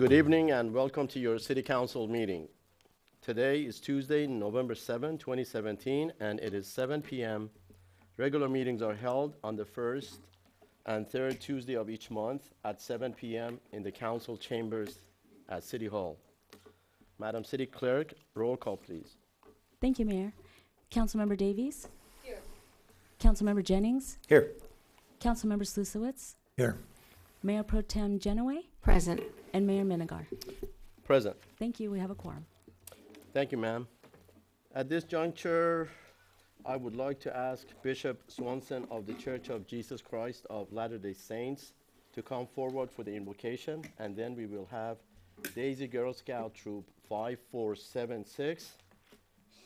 Good evening and welcome to your City Council meeting. Today is Tuesday, November 7, 2017, and it is 7 p.m. Regular meetings are held on the first and third Tuesday of each month at 7 p.m. in the council chambers at City Hall. Madam City Clerk, roll call, please. Thank you, Mayor. Councilmember Davies? Here. Councilmember Jennings? Here. Councilmember Slusowicz? Here. Mayor Pro Tem Genoway? Present. And Mayor Minigar. Present. Thank you. We have a quorum. Thank you, ma'am. At this juncture, I would like to ask Bishop Swanson of the Church of Jesus Christ of Latter-day Saints to come forward for the invocation, and then we will have Daisy Girl Scout Troop 5476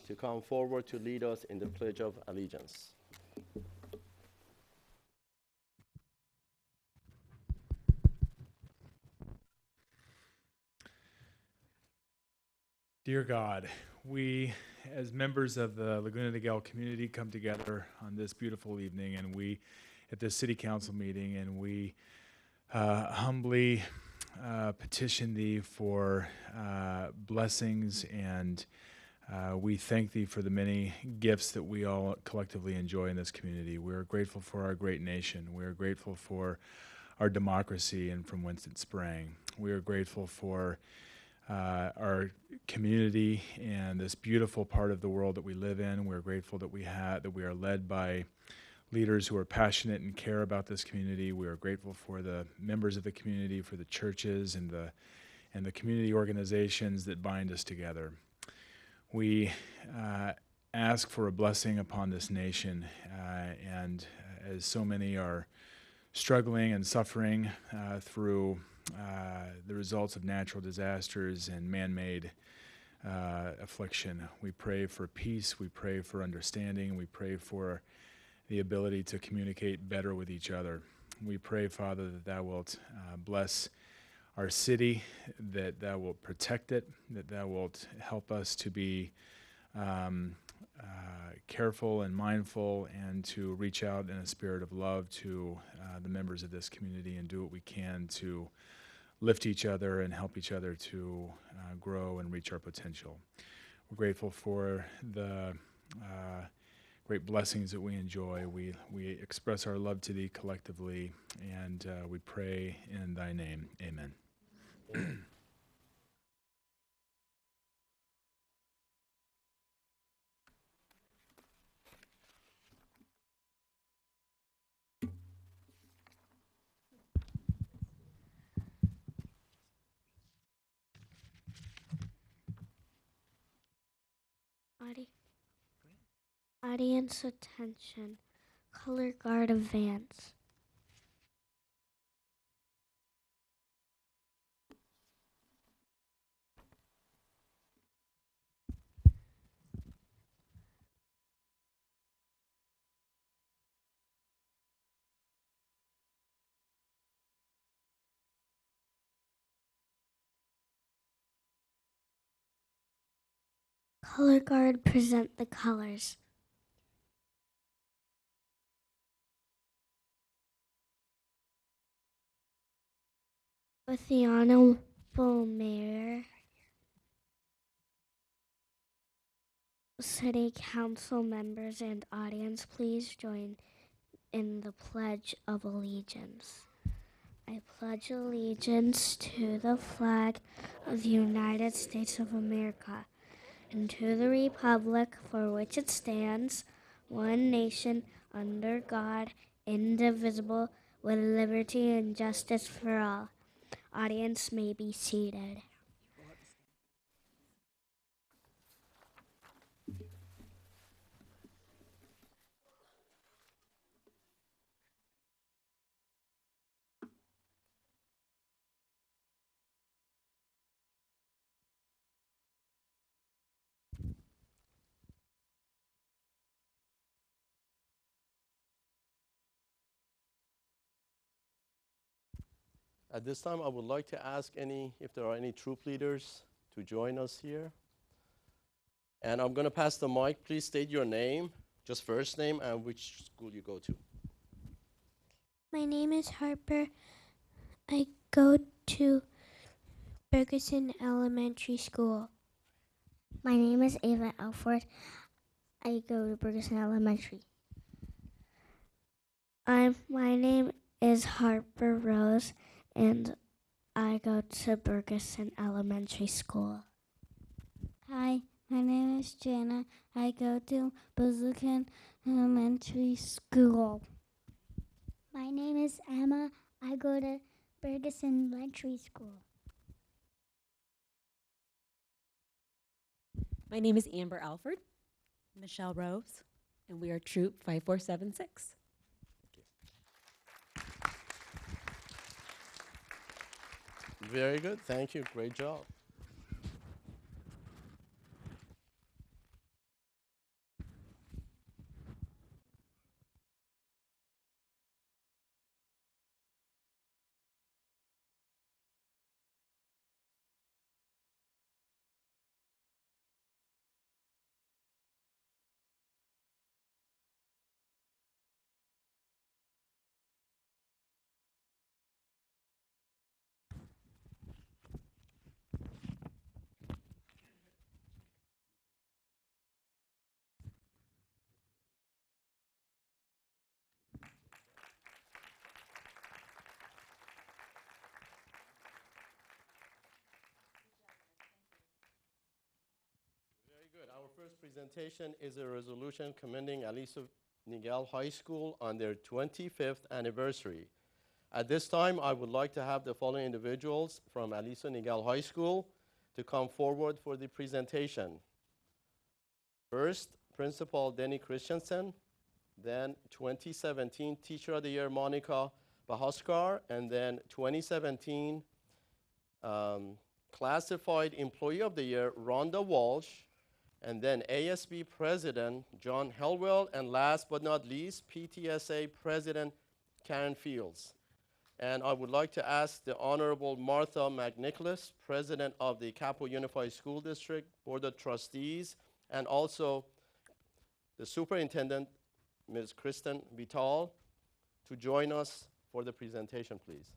to come forward to lead us in the Pledge of Allegiance. Dear God, we as members of the Laguna de Guel community come together on this beautiful evening, and we at this city council meeting, and we humbly petition thee for blessings, and we thank thee for the many gifts that we all collectively enjoy in this community. We are grateful for our great nation. We are grateful for our democracy and from whence it sprang. We are grateful for our community and this beautiful part of the world that we live in. We're grateful that we are led by leaders who are passionate and care about this community. We are grateful for the members of the community, for the churches and the community organizations that bind us together. We ask for a blessing upon this nation, and as so many are struggling and suffering through the results of natural disasters and man-made affliction. We pray for peace, we pray for understanding, we pray for the ability to communicate better with each other. We pray, Father, that thou wilt bless our city, that thou wilt protect it, that thou wilt help us to be careful and mindful, and to reach out in a spirit of love to the members of this community and do what we can to lift each other and help each other to grow and reach our potential. We're grateful for the great blessings that we enjoy. We express our love to thee collectively, and we pray in thy name. Amen. Audience attention. Color Guard advance. Color Guard present the colors. With the Honorable Mayor, City Council members, and audience, please join in the Pledge of Allegiance. I pledge allegiance to the flag of the United States of America and to the republic for which it stands, one nation, under God, indivisible, with liberty and justice for all. Audience may be seated. At this time, I would like to ask if there are any troop leaders to join us here. And I'm going to pass the mic. Please state your name, just first name, and which school you go to. My name is Harper. I go to Ferguson Elementary School. My name is Ava Alford. I go to Ferguson Elementary. My name is Harper Rose, and I go to Ferguson Elementary School. Hi, my name is Jana. I go to Bazookan Elementary School. My name is Emma. I go to Ferguson Elementary School. My name is Amber Alford, Michelle Rose, and we are Troop 5476. Very good. Thank you. Great job. Very good. Our first presentation is a resolution commending Aliso Niguel High School on their 25th anniversary. At this time, I would like to have the following individuals from Aliso Niguel High School to come forward for the presentation. First, Principal Denny Christensen, then 2017 Teacher of the Year Monica Bahoskar, and then 2017 Classified Employee of the Year Rhonda Walsh, and then ASB President John Helwell, and last but not least, PTSA President Karen Fields. And I would like to ask the Honorable Martha McNicholas, President of the Capo Unified School District Board of Trustees, and also the Superintendent, Ms. Kristen Vital, to join us for the presentation, please.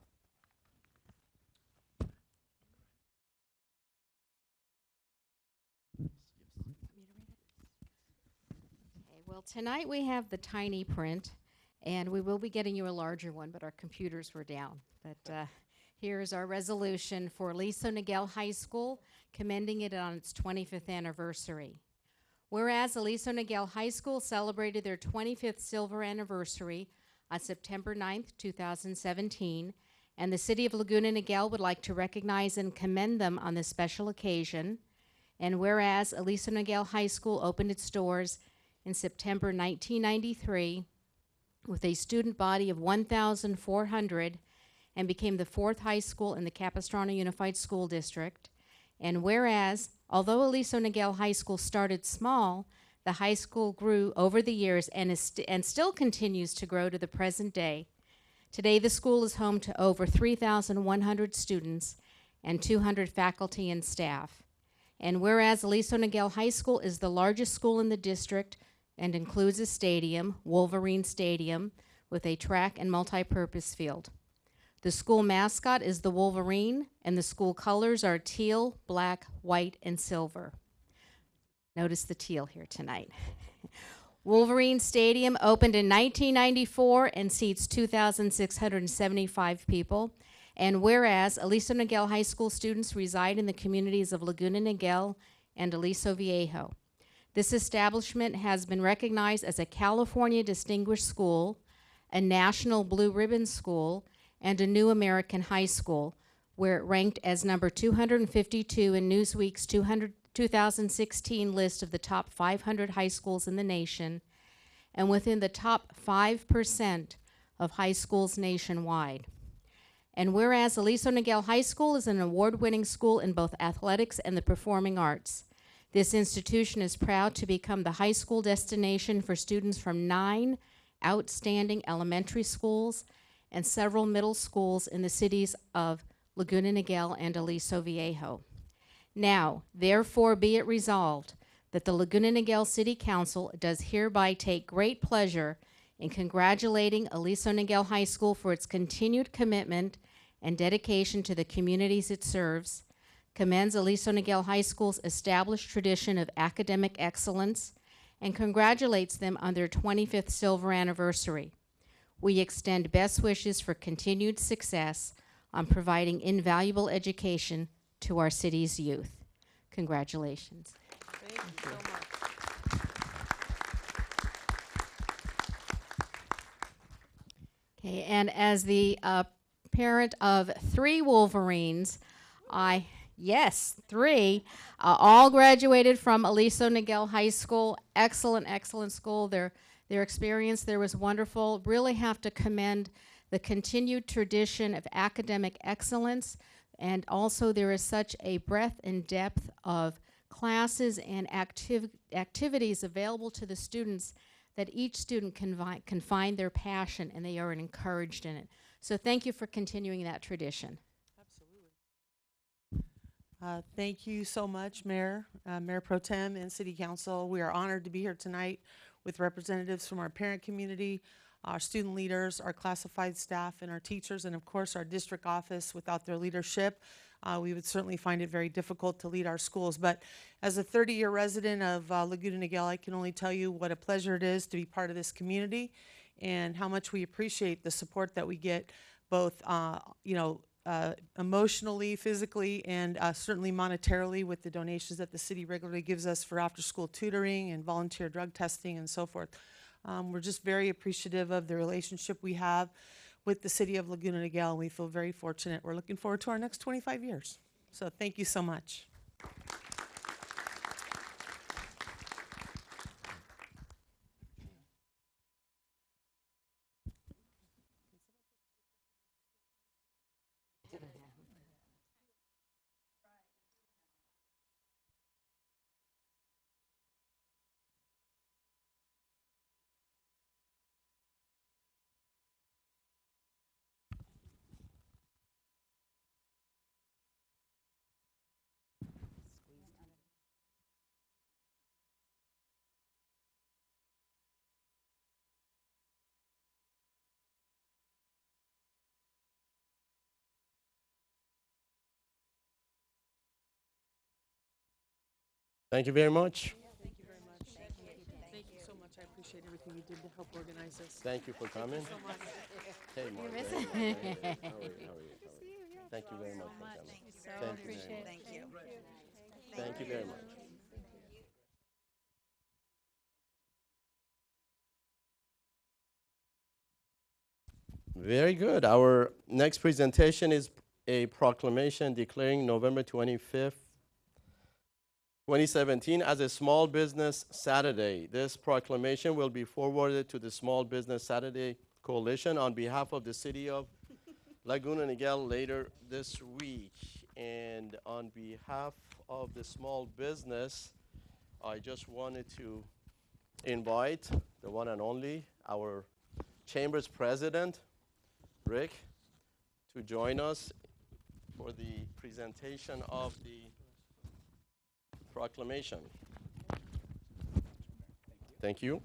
Okay, well, tonight we have the tiny print, and we will be getting you a larger one, but our computers were down. But here is our resolution for Aliso Niguel High School, commending it on its 25th anniversary. Whereas Aliso Niguel High School celebrated their 25th silver anniversary on September 9th, 2017, and the City of Laguna Niguel would like to recognize and commend them on this special occasion. And whereas Aliso Niguel High School opened its doors in September 1993 with a student body of 1,400 and became the 4th high school in the Capistrano Unified School District. And whereas, although Aliso Niguel High School started small, the high school grew over the years and still continues to grow to the present day. Today, the school is home to over 3,100 students and 200 faculty and staff. And whereas Aliso Niguel High School is the largest school in the district and includes a stadium, Wolverine Stadium, with a track and multi-purpose field. The school mascot is the Wolverine, and the school colors are teal, black, white, and silver. Notice the teal here tonight. Wolverine Stadium opened in 1994 and seats 2,675 people. And whereas Aliso Niguel High School students reside in the communities of Laguna Niguel and Aliso Viejo. This establishment has been recognized as a California Distinguished School, a National Blue Ribbon School, and a New American High School, where it ranked as number 252 in Newsweek's 2016 list of the top 500 high schools in the nation, and within the top 5% of high schools nationwide. And whereas Aliso Niguel High School is an award-winning school in both athletics and the performing arts, this institution is proud to become the high school destination for students from 9 outstanding elementary schools and several middle schools in the cities of Laguna Niguel and Aliso Viejo. Now, therefore be it resolved that the Laguna Niguel City Council does hereby take great pleasure in congratulating Aliso Niguel High School for its continued commitment and dedication to the communities it serves, commends Aliso Niguel High School's established tradition of academic excellence, and congratulates them on their 25th silver anniversary. We extend best wishes for continued success on providing invaluable education to our city's youth. Congratulations. Thank you so much. Okay, and as the parent of 3 Wolverines, yes, 3, all graduated from Aliso Niguel High School. Excellent, excellent school. Their experience there was wonderful. Really have to commend the continued tradition of academic excellence, and also there is such a breadth and depth of classes and activities available to the students that each student can find their passion and they are encouraged in it. So thank you for continuing that tradition. Absolutely. Thank you so much, Mayor, Mayor Pro Tem, and City Council. We are honored to be here tonight with representatives from our parent community, our student leaders, our classified staff, and our teachers, and of course our district office. Without their leadership, we would certainly find it very difficult to lead our schools. But as a 30-year resident of Laguna Niguel, I can only tell you what a pleasure it is to be part of this community and how much we appreciate the support that we get, both emotionally, physically, and certainly monetarily with the donations that the city regularly gives us for after-school tutoring and volunteer drug testing and so forth. We're just very appreciative of the relationship we have with the city of Laguna Niguel, and we feel very fortunate. We're looking forward to our next 25 years. So thank you so much. Thank you very much. Thank you very much. Thank you so much. I appreciate everything you did to help organize this. Thank you for coming. So much. Hey, Mark. miss How are you? it? How are you? Thank you very much for coming. Thank you very much. Thank you. Thank you very much. Very good. Our next presentation is a proclamation declaring November 25th, 2017 as a Small Business Saturday. This proclamation will be forwarded to the Small Business Saturday Coalition on behalf of the City of Laguna Niguel later this week. And on behalf of the small business, I just wanted to invite the one and only, our Chamber's President, Rick, to join us for the presentation of the proclamation. Thank you.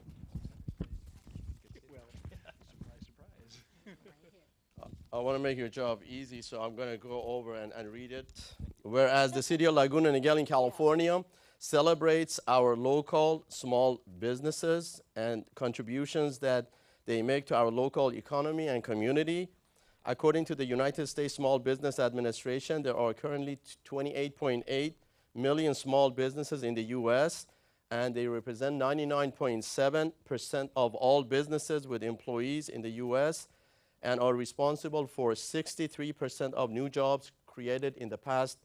I want to make your job easy, so I'm going to go over and read it. Whereas the City of Laguna Niguel in California celebrates our local small businesses and contributions that they make to our local economy and community. According to the United States Small Business Administration, there are currently 28.8 million small businesses in the U.S., and they represent 99.7% of all businesses with employees in the U.S. and are responsible for 63% of new jobs created in the past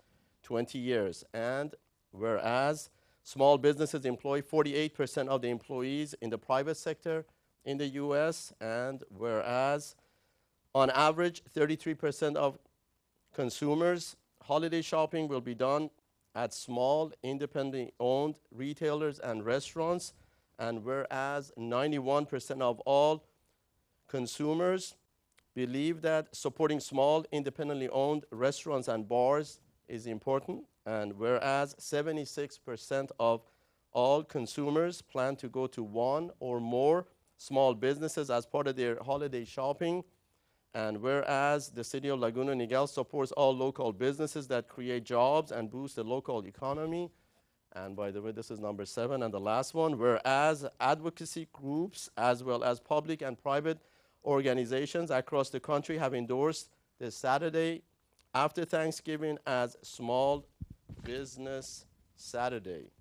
20 years. And whereas small businesses employ 48% of the employees in the private sector in the U.S., and whereas on average 33% of consumers' holiday shopping will be done at small, independently owned retailers and restaurants, and whereas 91% of all consumers believe that supporting small, independently owned restaurants and bars is important, and whereas 76% of all consumers plan to go to one or more small businesses as part of their holiday shopping, And whereas the city of Laguna Niguel supports all local businesses that create jobs and boost the local economy. And by the way, this is number 7 and the last one. Whereas advocacy groups as well as public and private organizations across the country have endorsed this Saturday after Thanksgiving as Small Business Saturday.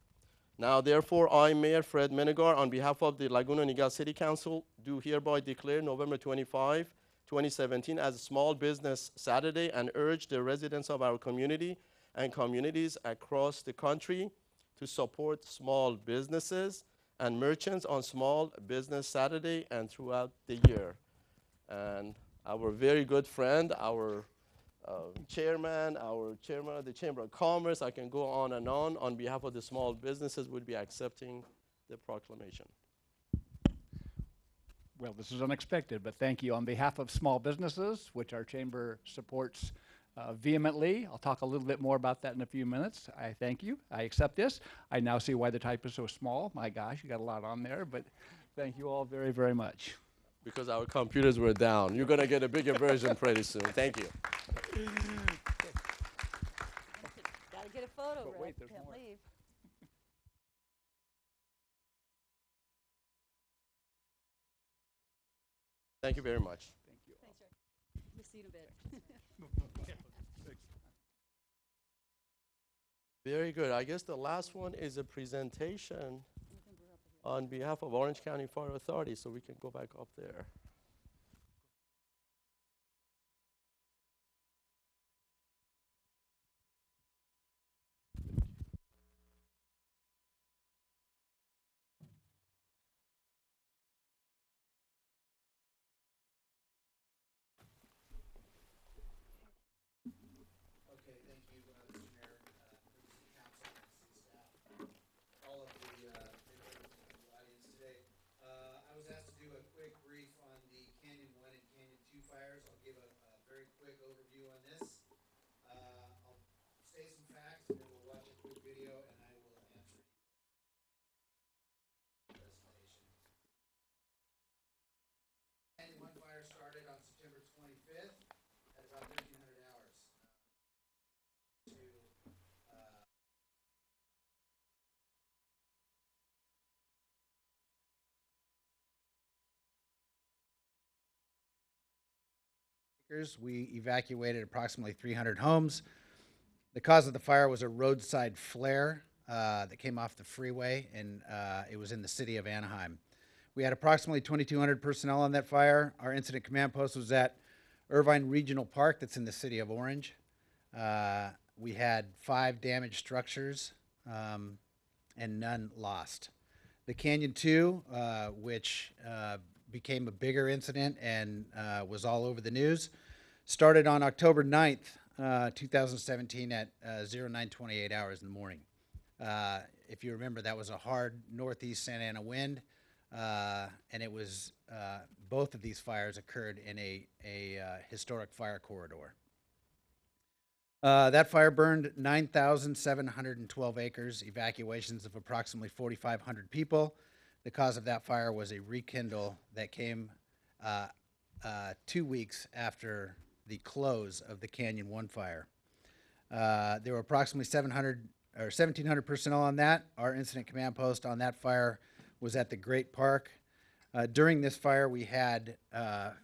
Now, therefore, I, Mayor Fred Menegar, on behalf of the Laguna Niguel City Council, do hereby declare November 25, 2017 as Small Business Saturday and urge the residents of our community and communities across the country to support small businesses and merchants on Small Business Saturday and throughout the year. And our very good friend, our chairman of the Chamber of Commerce, I can go on behalf of the small businesses, would be accepting the proclamation. Well, this is unexpected, but thank you. On behalf of small businesses, which our chamber supports vehemently, I'll talk a little bit more about that in a few minutes. I thank you. I accept this. I now see why the type is so small. My gosh, you got a lot on there, but thank you all very, very much. Because our computers were down. You're going to get a bigger version pretty soon. Thank you. Gotta get a photo, But Rick. wait, there's Can't more. leave. Thank you very much. Thank you. Thanks, Rick. We'll see you in a bit. Very good. I guess the last one is a presentation on behalf of Orange County Fire Authority, so we can go back up there. Okay, thank you, Mr. Mayor, City Council, and City staff, all of the members of the audience today. I was asked to do a quick brief on the Canyon 1 and Canyon 2 fires. I'll give a very quick overview on this. I'll state some facts, and then we'll watch a quick video, and I will answer presentation. Canyon 1 fire started on September 25th at about 1300 hours. We evacuated approximately 300 homes. The cause of the fire was a roadside flare that came off the freeway, and it was in the city of Anaheim. We had approximately 2,200 personnel on that fire. Our incident command post was at Irvine Regional Park, that's in the city of Orange. We had 5 damaged structures and none lost. The Canyon 2, which became a bigger incident and was all over the news, started on October 9th, 2017 at 09:28 hours in the morning. If you remember, that was a hard northeast Santa Ana wind, and it was both of these fires occurred in a historic fire corridor. That fire burned 9,712 acres, evacuations of approximately 4,500 people. The cause of that fire was a rekindle that came 2 weeks after the close of the Canyon 1 fire. There were approximately 1,700 personnel on that. Our incident command post on that fire was at the Great Park. During this fire, we had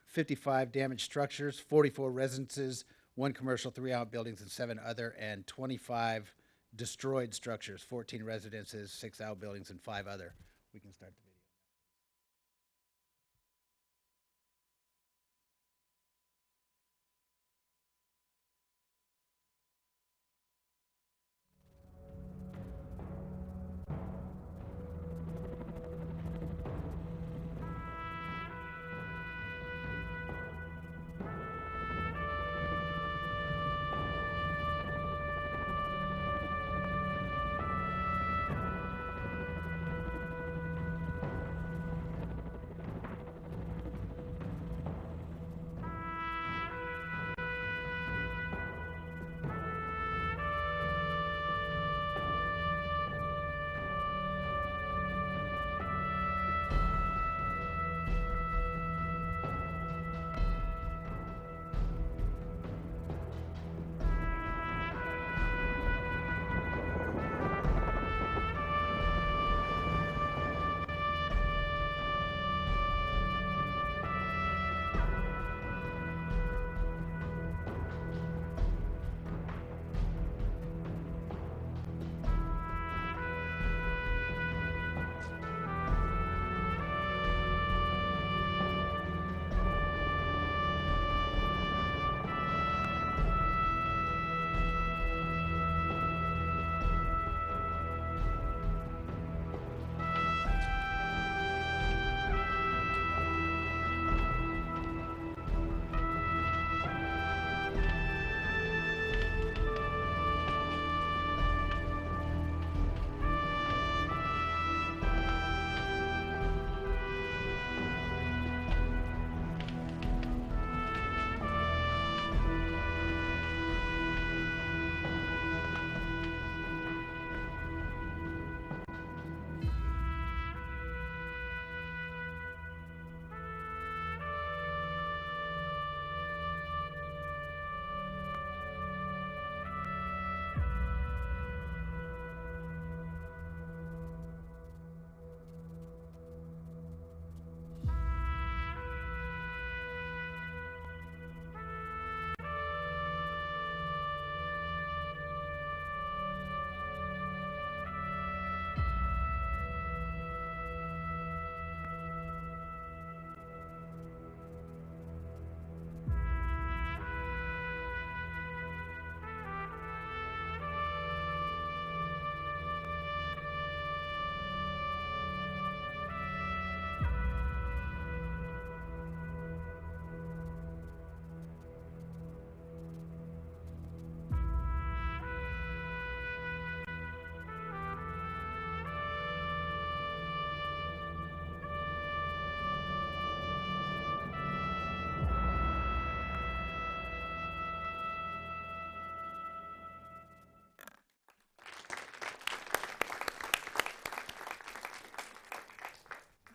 55 damaged structures, 44 residences, 1 commercial, 3 outbuildings, and 7 other, and 25 destroyed structures, 14 residences, 6 outbuildings, and 5 other. We can start the video.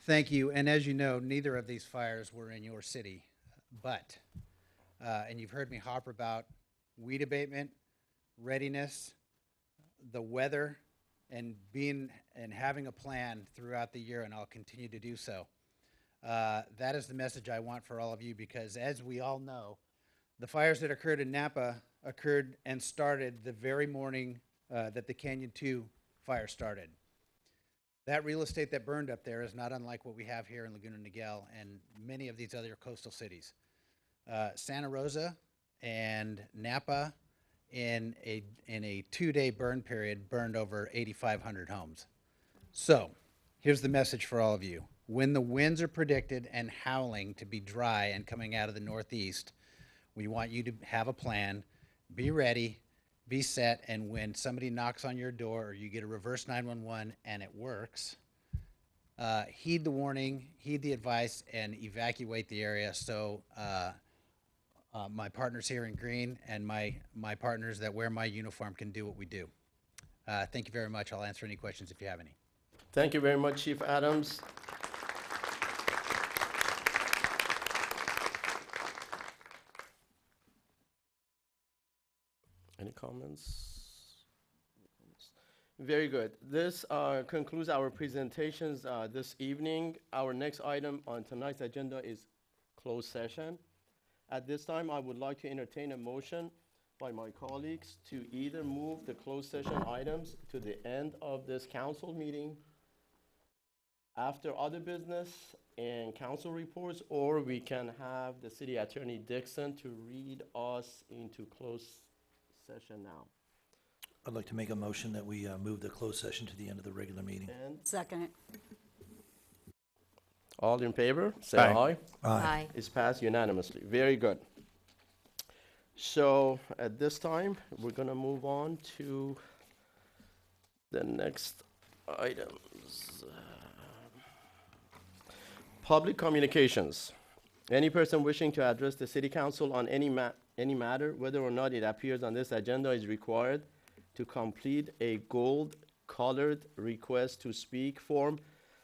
Thank you. And as you know, neither of these fires were in your city, but, and you've heard me harp about weed abatement, readiness, the weather, and having a plan throughout the year, and I'll continue to do so. That is the message I want for all of you, because as we all know, the fires that occurred in Napa occurred and started the very morning that the Canyon 2 fire started. That real estate that burned up there is not unlike what we have here in Laguna Niguel and many of these other coastal cities. Santa Rosa and Napa in a 2-day burn period burned over 8,500 homes. So here's the message for all of you. When the winds are predicted and howling to be dry and coming out of the northeast, we want you to have a plan, be ready, be set, and when somebody knocks on your door or you get a reverse 911 and it works, heed the warning, heed the advice, and evacuate the area so my partners here in green and my partners that wear my uniform can do what we do. Thank you very much. I'll answer any questions if you have any. Thank you very much, Chief Adams. Any comments? Very good. This concludes our presentations this evening. Our next item on tonight's agenda is closed session. At this time, I would like to entertain a motion by my colleagues to either move the closed session items to the end of this council meeting after other business and council reports, or we can have the City Attorney Dixon to read us into closed session now. I'd like to make a motion that we move the closed session to the end of the regular meeting. And Second. all in favor, say Aye. aye. Aye. It's passed unanimously. Very good. So at this time, we're going to move on to the next items. Public communications. Any person wishing to address the City Council on any matter, whether or not it appears on this agenda, is required to complete a gold-colored request to speak form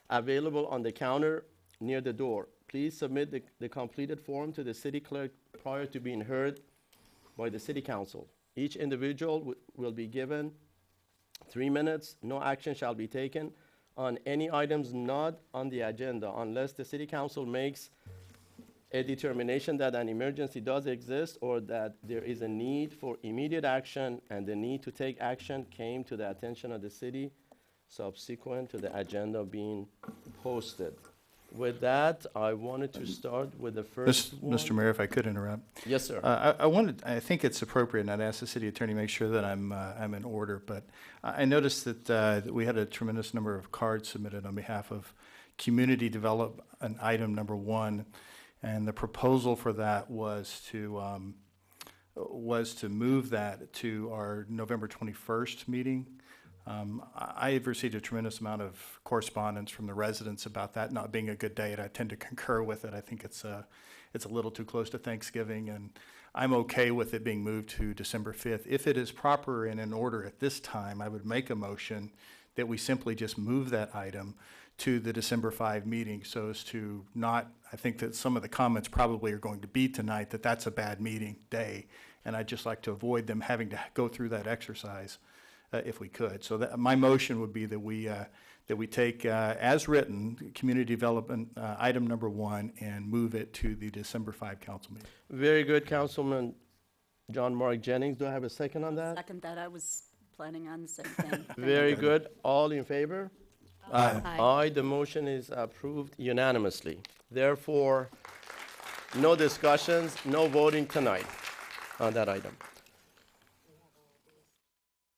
available on the counter near the door. Please submit the completed form to the city clerk prior to being heard by the City Council. Each individual will be given 3 minutes. No action shall be taken on any items not on the agenda unless the City Council makes a determination that an emergency does exist or that there is a need for immediate action and the need to take action came to the attention of the city subsequent to the agenda being posted. With that, I wanted to start with the first one. Mr. Mayor, if I could interrupt. Yes, sir. I think it's appropriate, and I'd ask the city attorney to make sure that I'm in order, but I noticed that we had a tremendous number of cards submitted on behalf of community development item number 1, and the proposal for that was to move that to our November 21st meeting. I have received a tremendous amount of correspondence from the residents about that not being a good day, and I tend to concur with it. I think it's a little too close to Thanksgiving, and I'm okay with it being moved to December 5th. If it is proper and in order at this time, I would make a motion that we simply just move that item to the December 5 meeting so as to not, I think that some of the comments probably are going to be tonight that that's a bad meeting day, and I'd just like to avoid them having to go through that exercise. If we could. So my motion would be that we take, as written, community development item number 1 and move it to the December 5 council meeting. Very good, Councilman John Mark Jennings. Do I have a second on that? Second that. I was planning on the same thing. Very good. All in favor? Aye. Aye. The motion is approved unanimously. Therefore, no discussions, no voting tonight on that item.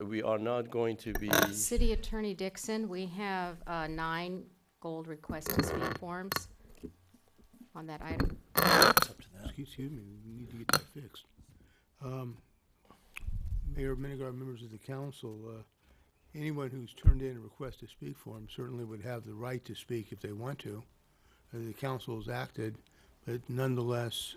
We are not going to be. City Attorney Dixon, we have 9 gold request to speak forms on that item. Excuse me, we need to get that fixed. Mayor Menninger, members of the council, anyone who's turned in a request to speak form certainly would have the right to speak if they want to. The council has acted, but nonetheless,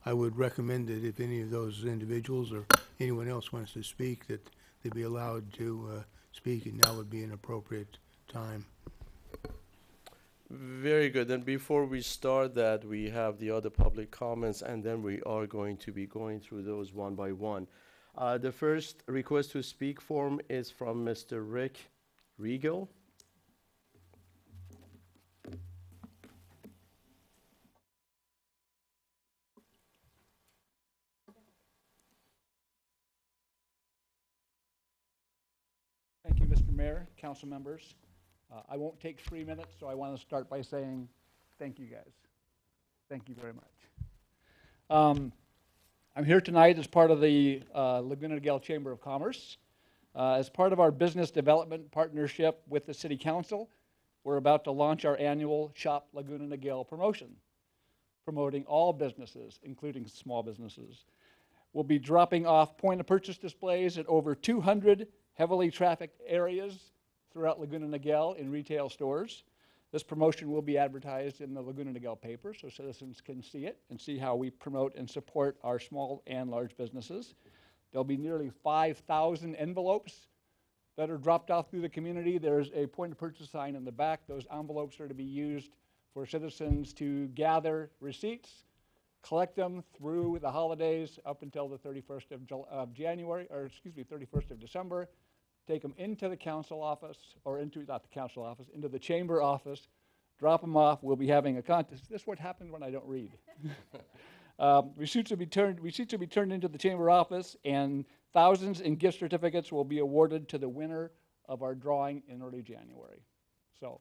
I would recommend that if any of those individuals or anyone else wants to speak, that they be allowed to speak, and now would be an appropriate time. Very good. And before we start that, we have the other public comments, and then we are going to be going through those one by one. The first request to speak form is from Mr. Rick Regal. Thank you, Mr. Mayor, council members. I won't take 3 minutes, so I want to start by saying thank you, guys. Thank you very much. I'm here tonight as part of the Laguna Niguel Chamber of Commerce. As part of our business development partnership with the City Council, we're about to launch our annual Shop Laguna Niguel promotion, promoting all businesses, including small businesses. We'll be dropping off point-of-purchase displays at over 200 heavily trafficked areas throughout Laguna Niguel in retail stores. This promotion will be advertised in the Laguna Niguel paper so citizens can see it and see how we promote and support our small and large businesses. There'll be nearly 5,000 envelopes that are dropped off through the community. There's a point-of-purchase sign in the back. Those envelopes are to be used for citizens to gather receipts, collect them through the holidays up until the 31st of January, or excuse me, 31st of December, take them into the council office, or into, not the council office, into the chamber office, drop them off. We'll be having a contest. This is what happens when I don't read. Receipts will be turned into the chamber office, and thousands in gift certificates will be awarded to the winner of our drawing in early January. So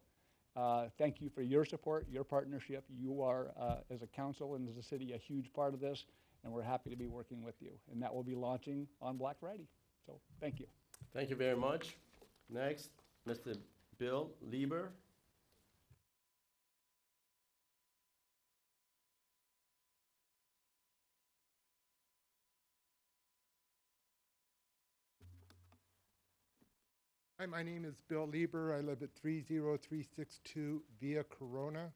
thank you for your support, your partnership. You are, as a council and as a city, a huge part of this, and we're happy to be working with you. And that will be launching on Black Friday. So thank you. Thank you very much. Next, Mr. Bill Lieber. Hi, my name is Bill Lieber. I live at 30362 Via Corona.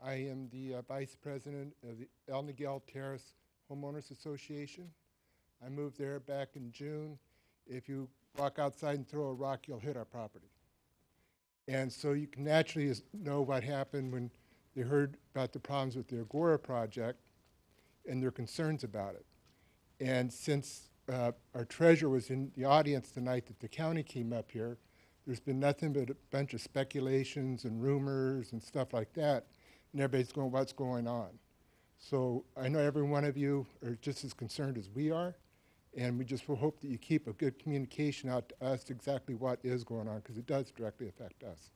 I am the Vice President of the El Niguel Terrace Homeowners Association. I moved there back in June. If you walk outside and throw a rock, you'll hit our property. And so you can naturally know what happened when they heard about the problems with the Agora project and their concerns about it. And since our treasurer was in the audience tonight that the county came up here, there's been nothing but a bunch of speculations and rumors and stuff like that, and everybody's going, what's going on? So I know every one of you are just as concerned as we are, and we just will hope that you keep a good communication out to us exactly what is going on, because it does directly affect us.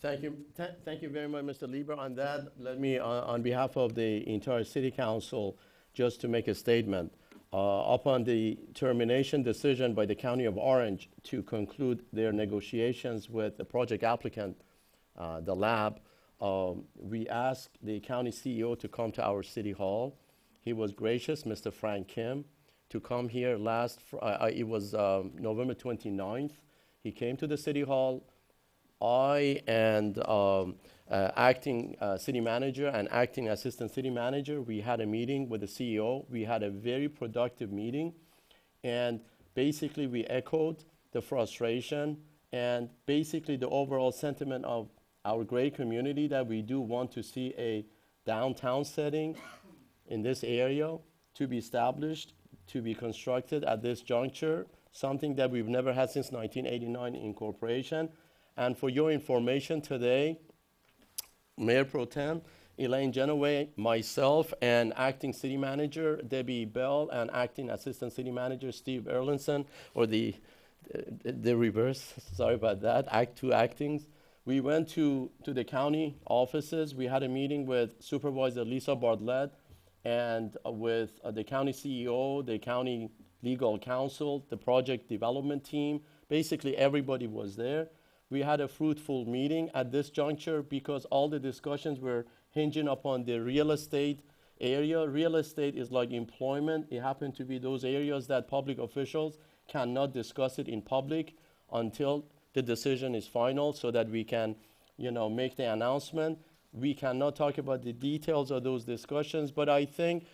Thank you. Thank you very much, Mr. Lieber. On that, let me, on behalf of the entire City Council, just to make a statement. Upon the termination decision by the County of Orange to conclude their negotiations with the project applicant, the lab, we asked the county CEO to come to our City Hall. He was gracious, Mr. Frank Kim, to come here it was November 29th. He came to the City Hall. I and acting city manager and acting assistant city manager, we had a meeting with the CEO. We had a very productive meeting, and basically we echoed the frustration and basically the overall sentiment of our great community that we do want to see a downtown setting in this area to be established, to be constructed at this juncture, something that we've never had since 1989 incorporation. And for your information today, Mayor Pro Tem Elaine Genoway, myself, and Acting City Manager Debbie Bell, and Acting Assistant City Manager Steve Erlinson, or the reverse, sorry about that, two actings. We went to the county offices. We had a meeting with Supervisor Lisa Bartlett and with the county CEO, the county legal counsel, the project development team. Basically, everybody was there. We had a fruitful meeting at this juncture because all the discussions were hinging upon the real estate area. Real estate is like employment. It happened to be those areas that public officials cannot discuss it in public until the decision is final so that we can, make the announcement. We cannot talk about the details of those discussions, but I think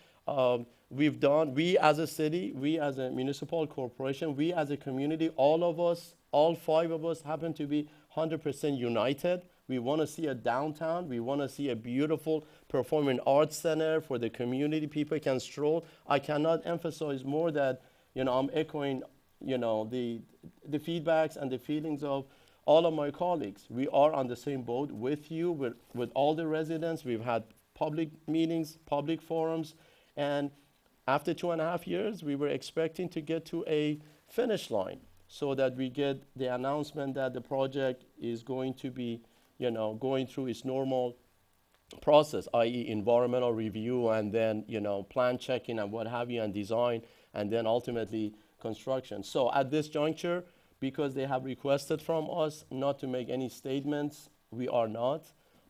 we as a city, we as a municipal corporation, we as a community, all of us, all five of us happen to be 100% united We want to see a downtown. We want to see a beautiful performing arts center for the community. People can stroll. I cannot emphasize more that, I'm echoing, the feedbacks and the feelings of all of my colleagues. We are on the same boat with you, with all the residents. We've had public meetings, public forums, and after 2.5 years, we were expecting to get to a finish line so that we get the announcement that the project is going to be, going through its normal process, i.e. environmental review and then, plan checking and what have you and design and then ultimately construction. So at this juncture, because they have requested from us not to make any statements, we are not,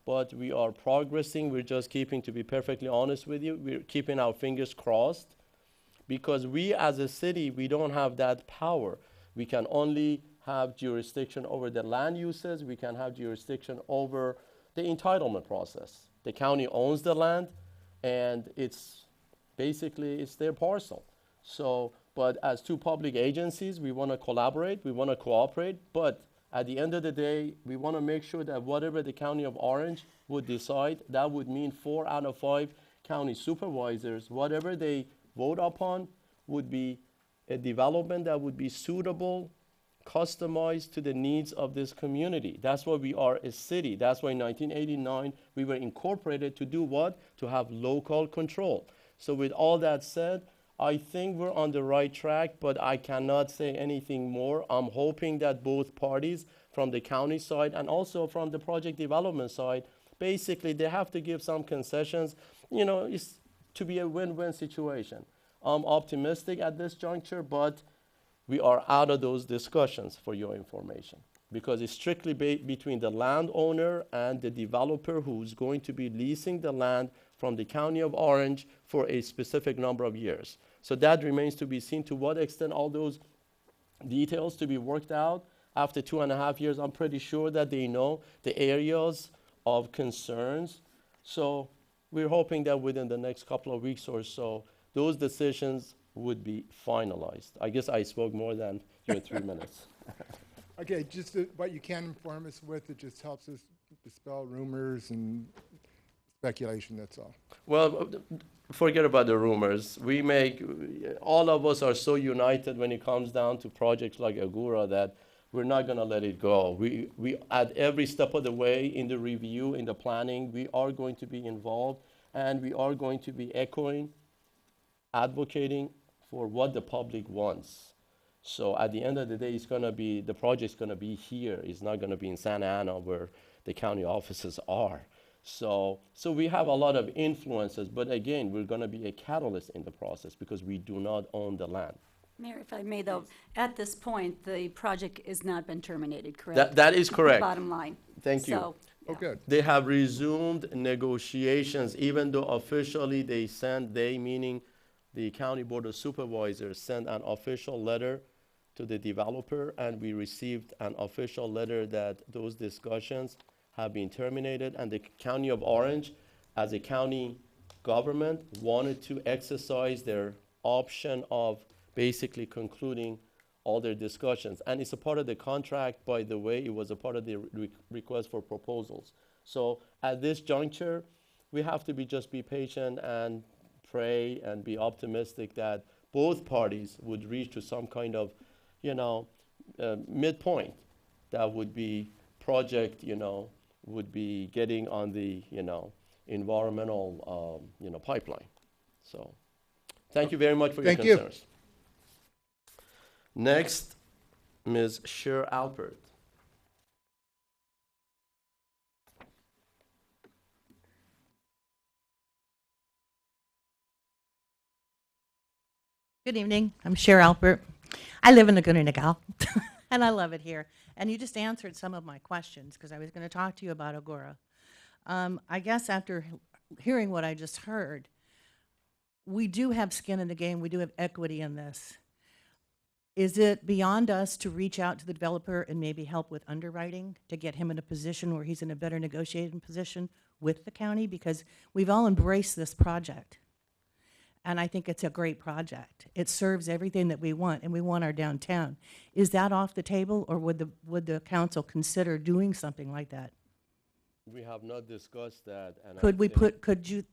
but we are progressing. We're just keeping, to be perfectly honest with you, we're keeping our fingers crossed because we as a city, we don't have that power. We can only have jurisdiction over the land uses. We can have jurisdiction over the entitlement process. The county owns the land and it's their parcel. So, but as two public agencies, we want to collaborate, we want to cooperate, but at the end of the day, we want to make sure that whatever the County of Orange would decide, that would mean 4 out of 5 county supervisors, whatever they vote upon would be a development that would be suitable, customized to the needs of this community. That's why we are a city. That's why in 1989, we were incorporated to do what? To have local control. So with all that said, I think we're on the right track, but I cannot say anything more. I'm hoping that both parties, from the county side and also from the project development side, basically they have to give some concessions. It's to be a win-win situation. I'm optimistic at this juncture, but we are out of those discussions for your information because it's strictly between the landowner and the developer who's going to be leasing the land from the County of Orange for a specific number of years. So that remains to be seen to what extent all those details to be worked out. After 2.5 years, I'm pretty sure that they know the areas of concerns. So we're hoping that within the next couple of weeks or so, those decisions would be finalized. I guess I spoke more than your 3 minutes. Okay, just what you can inform us with, it just helps us dispel rumors and speculation, that's all. Well, forget about the rumors. All of us are so united when it comes down to projects like Agora that we're not going to let it go. We at every step of the way in the review, in the planning, we are going to be involved and we are going to be echoing, advocating for what the public wants. So at the end of the day, the project's going to be here. It's not going to be in Santa Ana where the county offices are. So we have a lot of influences, but again, we're going to be a catalyst in the process because we do not own the land. Mayor, if I may though, at this point, the project has not been terminated, correct? That is correct. Bottom line. Thank you. So, Oh, good. They have resumed negotiations, even though officially they meaning the County Board of Supervisors sent an official letter to the developer, and we received an official letter that those discussions have been terminated, and the County of Orange, as a county government, wanted to exercise their option of basically concluding all their discussions. And it's a part of the contract, by the way, it was a part of the request for proposals. So at this juncture, we have to just be patient and pray and be optimistic that both parties would reach to some kind of, midpoint that would be project, would be getting on the, environmental, pipeline. So thank you very much for your concerns. Next, Ms. Cher Alpert. Good evening. I'm Cher Alpert. I live in Laguna Niguel, and I love it here. And you just answered some of my questions because I was going to talk to you about Agora. I guess after hearing what I just heard, we do have skin in the game. We do have equity in this. Is it beyond us to reach out to the developer and maybe help with underwriting to get him in a position where he's in a better negotiating position with the county? Because we've all embraced this project. And I think it's a great project. It serves everything that we want, and we want our downtown. Is that off the table, or would the council consider doing something like that? We have not discussed that, and I Could we think- put, could you,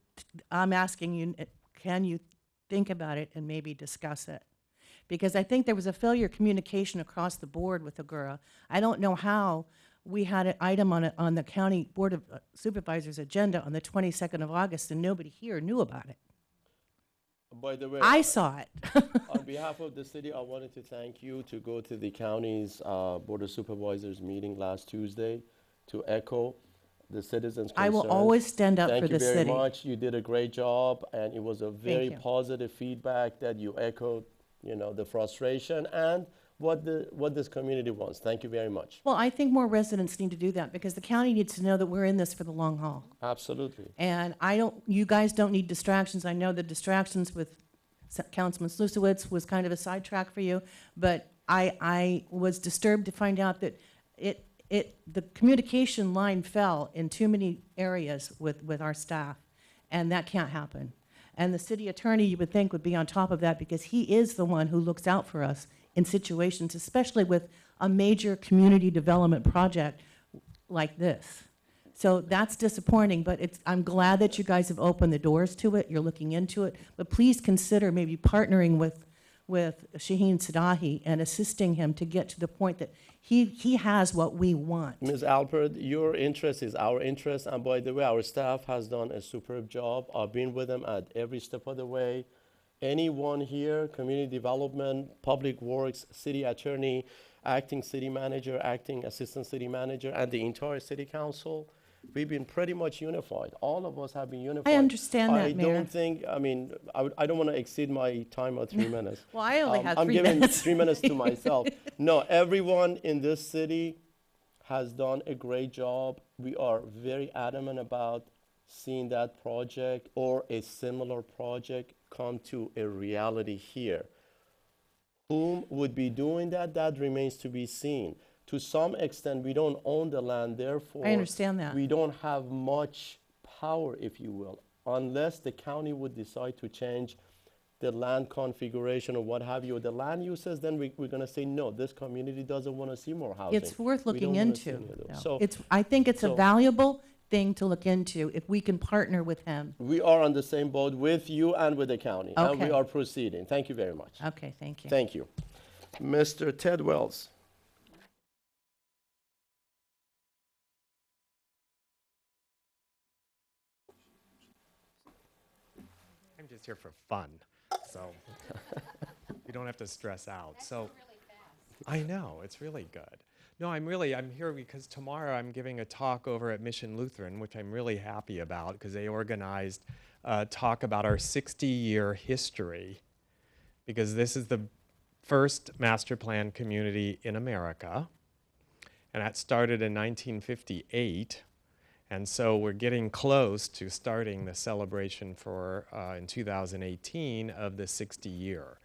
I'm asking you, can you think about it and maybe discuss it? Because I think there was a failure of communication across the board with Agora. I don't know how we had an item on the county board of supervisors agenda on the 22nd of August and nobody here knew about it. By the way, I saw it. on behalf of the city, I wanted to thank you to go to the county's Board of Supervisors meeting last Tuesday to echo the citizens' concerns. I will always stand up for the Thank you very city. much. You did a great job, and it was a very you. positive feedback that you echoed, you know, the frustration and what this community wants. Thank you very much. Well, I think more residents need to do that because the county needs to know that we're in this for the long haul. Absolutely. And you guys don't need distractions. I know the distractions with Councilman Slusowitz was kind of a sidetrack for you, but I was disturbed to find out that the communication line fell in too many areas with our staff, and that can't happen. And the city attorney, you would think, would be on top of that because he is the one who looks out for us in situations, especially with a major community development project like this. So that's disappointing, but I'm glad that you guys have opened the doors to it, you're looking into it, but please consider maybe partnering with Shaheen Sadahi and assisting him to get to the point that he has what we want. Ms. Alpert, your interest is our interest, and by the way, our staff has done a superb job. I've been with them at every step of the way. Anyone here, community development, public works, city attorney, acting city manager, acting assistant city manager, and the entire city council, we've been pretty much unified. All of us have been unified. I understand that, Mayor. I don't think, I mean, I don't want to exceed my time of 3 minutes. Well, I only have I'm 3 giving minutes. 3 minutes to myself. No, everyone in this city has done a great job. We are very adamant about seeing that project or a similar project come to a reality here. Whom would be doing that? That remains to be seen. To some extent, we don't own the land, therefore, I understand that. we don't have much power, if you will, unless the county would decide to change the land configuration or what have you, or the land uses, then we're going to say, no, this community doesn't want to see more housing. It's worth We looking don't wanna see into. any of those. though. So I think it's a so- valuable thing to look into if we can partner with him. we are on the same boat with you and with the county, and we Okay. are proceeding. Thank you very much. Okay, thank you. Thank you. Mr. Ted Wells. I'm just here for fun, so you don't have to stress out. So I know, it's really good. No, I'm here because tomorrow I'm giving a talk over at Mission Lutheran, which I'm really happy about because they organized a talk about our 60-year history, because this is the first master plan community in America, and that started in 1958. And so we're getting close to starting the celebration for, in 2018, of the 60 year.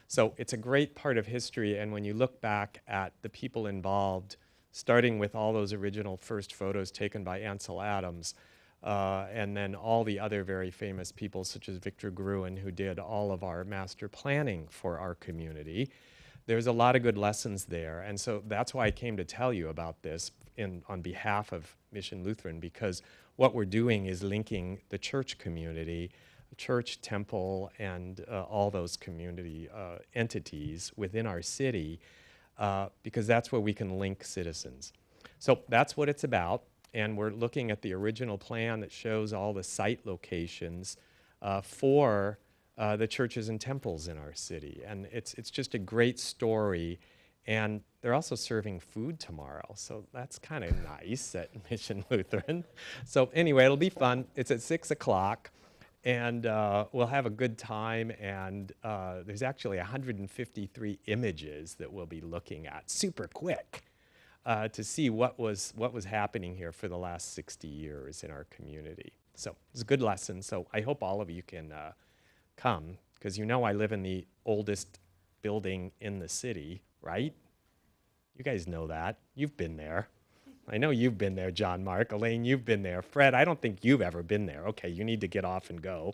So it's a great part of history, and when you look back at the people involved, starting with all those original first photos taken by Ansel Adams, and then all the other very famous people such as Victor Gruen, who did all of our master planning for our community, there's a lot of good lessons there. And so that's why I came to tell you about this on behalf of Mission Lutheran, because what we're doing is linking the church community, church, temple, and all those community entities within our city, because that's where we can link citizens. So that's what it's about, and we're looking at the original plan that shows all the site locations for the churches and temples in our city, and it's just a great story. And they're also serving food tomorrow, so that's kind of nice at Mission Lutheran. So anyway, it'll be fun. It's at 6 o'clock, and we'll have a good time. And there's actually 153 images that we'll be looking at super quick to see what was happening here for the last 60 years in our community. So it's a good lesson. So I hope all of you can come, because you know I live in the oldest building in the city, right? You guys know that. You've been there. I know you've been there, John Mark. Elaine, you've been there. Fred, I don't think you've ever been there. Okay, you need to get off and go.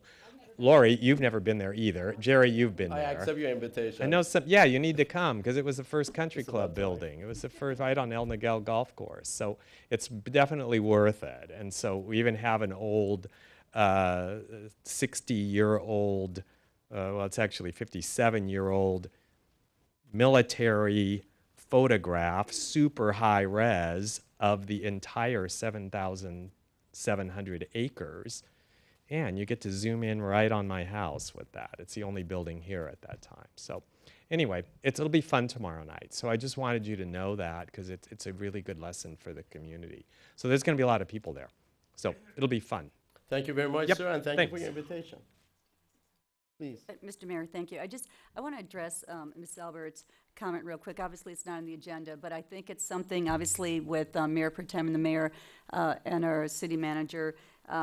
Lori, you've never been there either. Jerry, you've been I there. accept your invitation. I know some, yeah, you need to come because it was the first country club building. It was the first right on El Niguel Golf Course. So it's definitely worth it. And so we even have an old 60-year-old, well, it's actually 57-year-old military photograph, super high res, of the entire 7,700 acres. And you get to zoom in right on my house with that. It's the only building here at that time. So anyway, it'll be fun tomorrow night. So I just wanted you to know that because it's a really good lesson for the community. So there's going to be a lot of people there. So it'll be fun. Thank you very much, Yep, sir, and thank thanks. you for your invitation. Please. Mr. Mayor, thank you. I want to address Ms. Albert's comment real quick. Obviously, it's not on the agenda, but I think it's something, obviously, with Mayor Pro Tem and the mayor and our city manager.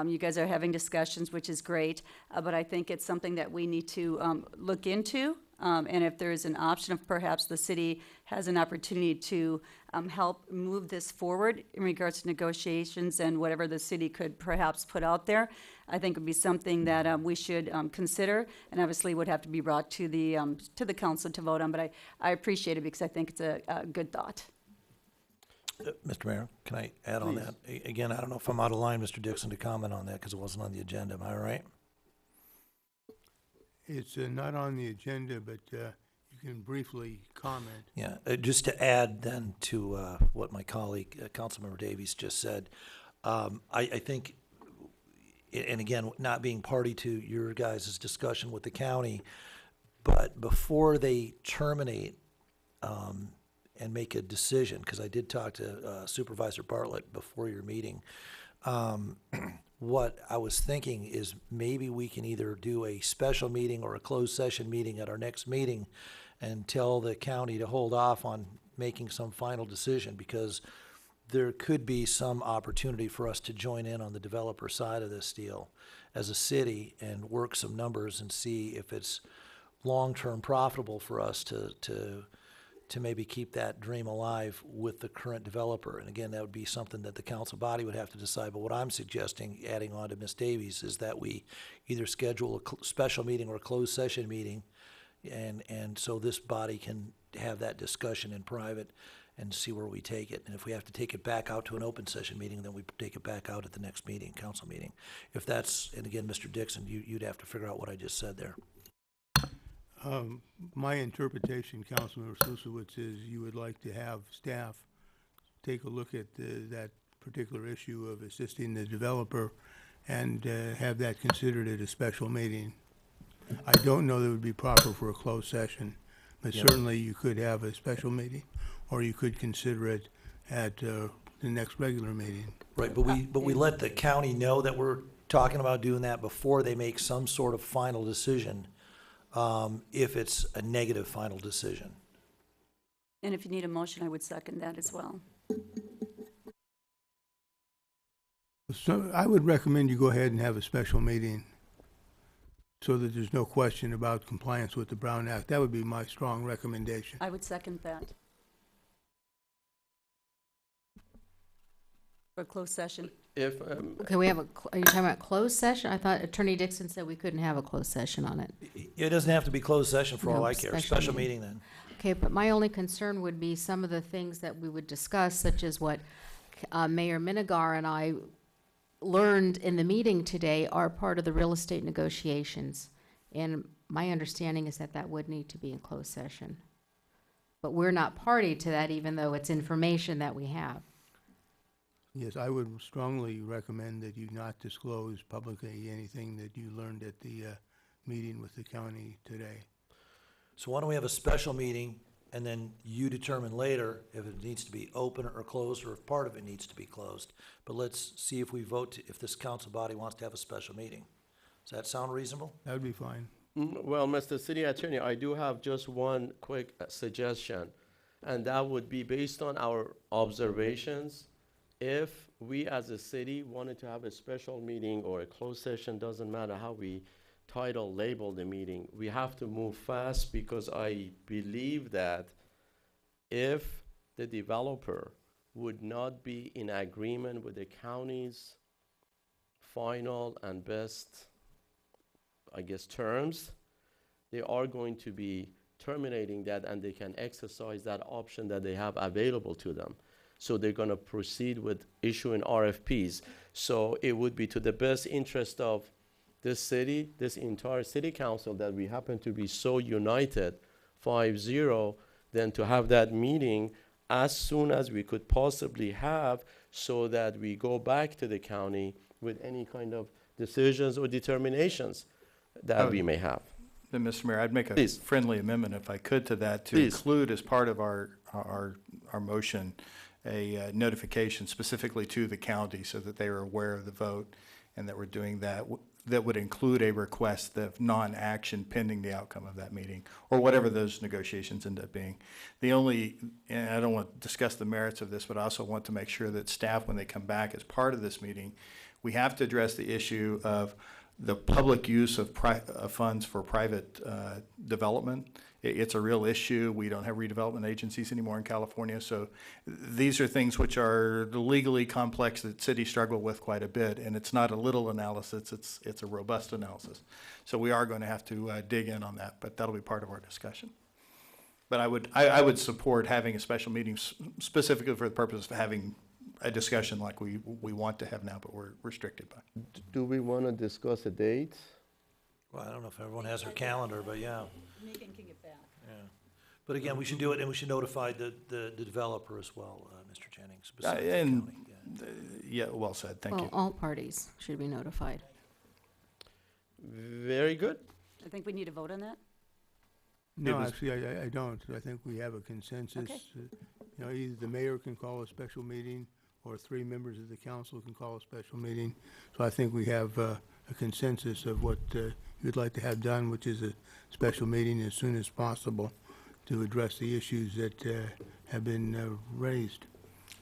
You guys are having discussions, which is great, but I think it's something that we need to look into. And if there is an option of perhaps the city has an opportunity to help move this forward in regards to negotiations and whatever the city could perhaps put out there, I think would be something that we should consider, and obviously would have to be brought to the council to vote on. But I appreciate it because I think it's a good thought. Mr. Mayor, can I add on that? Again, I don't know if I'm out of line, Mr. Dixon, to comment on that because it wasn't on the agenda. Am I right? It's not on the agenda, but you can briefly comment. Yeah, just to add then to what my colleague, Councilmember Davies, just said, I think, and again, not being party to your guys' discussion with the county, but before they terminate and make a decision, because I did talk to Supervisor Bartlett before your meeting, what I was thinking is maybe we can either do a special meeting or a closed session meeting at our next meeting and tell the county to hold off on making some final decision, because there could be some opportunity for us to join in on the developer side of this deal as a city and work some numbers and see if it's long-term profitable for us to maybe keep that dream alive with the current developer. And again, that would be something that the council body would have to decide. But what I'm suggesting, adding on to Ms. Davies, is that we either schedule a special meeting or a closed session meeting, and so this body can have that discussion in private and see where we take it. And if we have to take it back out to an open session meeting, then we take it back out at the next meeting, council meeting. If that's, and again, Mr. Dixon, you'd have to figure out what I just said there. My interpretation, Councilmember Susowitz, is you would like to have staff take a look at that particular issue of assisting the developer and have that considered at a special meeting. I don't know that it would be proper for a closed session, but Yep. certainly you could have a special meeting, or you could consider it at the next regular meeting. Right, but we let the county know that we're talking about doing that before they make some sort of final decision, if it's a negative final decision. And if you need a motion, I would second that as well. So I would recommend you go ahead and have a special meeting so that there's no question about compliance with the Brown Act. That would be my strong recommendation. I would second that. For a closed session. If, Okay, we have are you talking about closed session? I thought Attorney Dixon said we couldn't have a closed session on it. It doesn't have to be closed session for all No, I care. Special meeting then. Okay, but my only concern would be some of the things that we would discuss, such as what Mayor Minigar and I learned in the meeting today are part of the real estate negotiations. And my understanding is that that would need to be in closed session. But we're not party to that, even though it's information that we have. Yes, I would strongly recommend that you not disclose publicly anything that you learned at the meeting with the county today. So why don't we have a special meeting, and then you determine later if it needs to be open or closed, or if part of it needs to be closed. But let's see if we vote, if this council body wants to have a special meeting. Does that sound reasonable? That would be fine. Well, Mr. City Attorney, I do have just one quick suggestion, and that would be based on our observations. If we as a city wanted to have a special meeting or a closed session, doesn't matter how we label the meeting, we have to move fast, because I believe that if the developer would not be in agreement with the county's final and best, I guess, terms, they are going to be terminating that, and they can exercise that option that they have available to them. So they're going to proceed with issuing RFPs. So it would be to the best interest of this city, this entire city council, that we happen to be so united, 5-0, then to have that meeting as soon as we could possibly have, so that we go back to the county with any kind of decisions or determinations that we may have. Then, Mr. Mayor, I'd make a Please. friendly amendment, if I could, to that, to Please. include as part of our motion, a notification specifically to the county so that they are aware of the vote and that we're doing that. That would include a request of non-action pending the outcome of that meeting, or whatever those negotiations end up being. The only, and I don't want to discuss the merits of this, but I also want to make sure that staff, when they come back as part of this meeting, we have to address the issue of the public use of funds for private development. It's a real issue. We don't have redevelopment agencies anymore in California, so these are things which are legally complex that cities struggle with quite a bit, and it's not a little analysis, it's a robust analysis. So we are going to have to dig in on that, but that'll be part of our discussion. But I would support having a special meeting specifically for the purpose of having a discussion like we want to have now, but we're restricted by. Do we want to discuss a date? Well, I don't know if everyone has their calendar, but yeah. Megan can get back. Yeah. But again, we should do it, and we should notify the developer as well, Mr. Jennings. specifically the And, county, yeah, well said, thank Well, you. all parties should be notified. Very good. I think we need to vote on that. No, was- actually, I don't. I think we have a consensus. Okay. You know, either the mayor can call a special meeting, or 3 members of the council can call a special meeting. So I think we have a consensus of what you'd like to have done, which is a special meeting as soon as possible to address the issues that have been raised.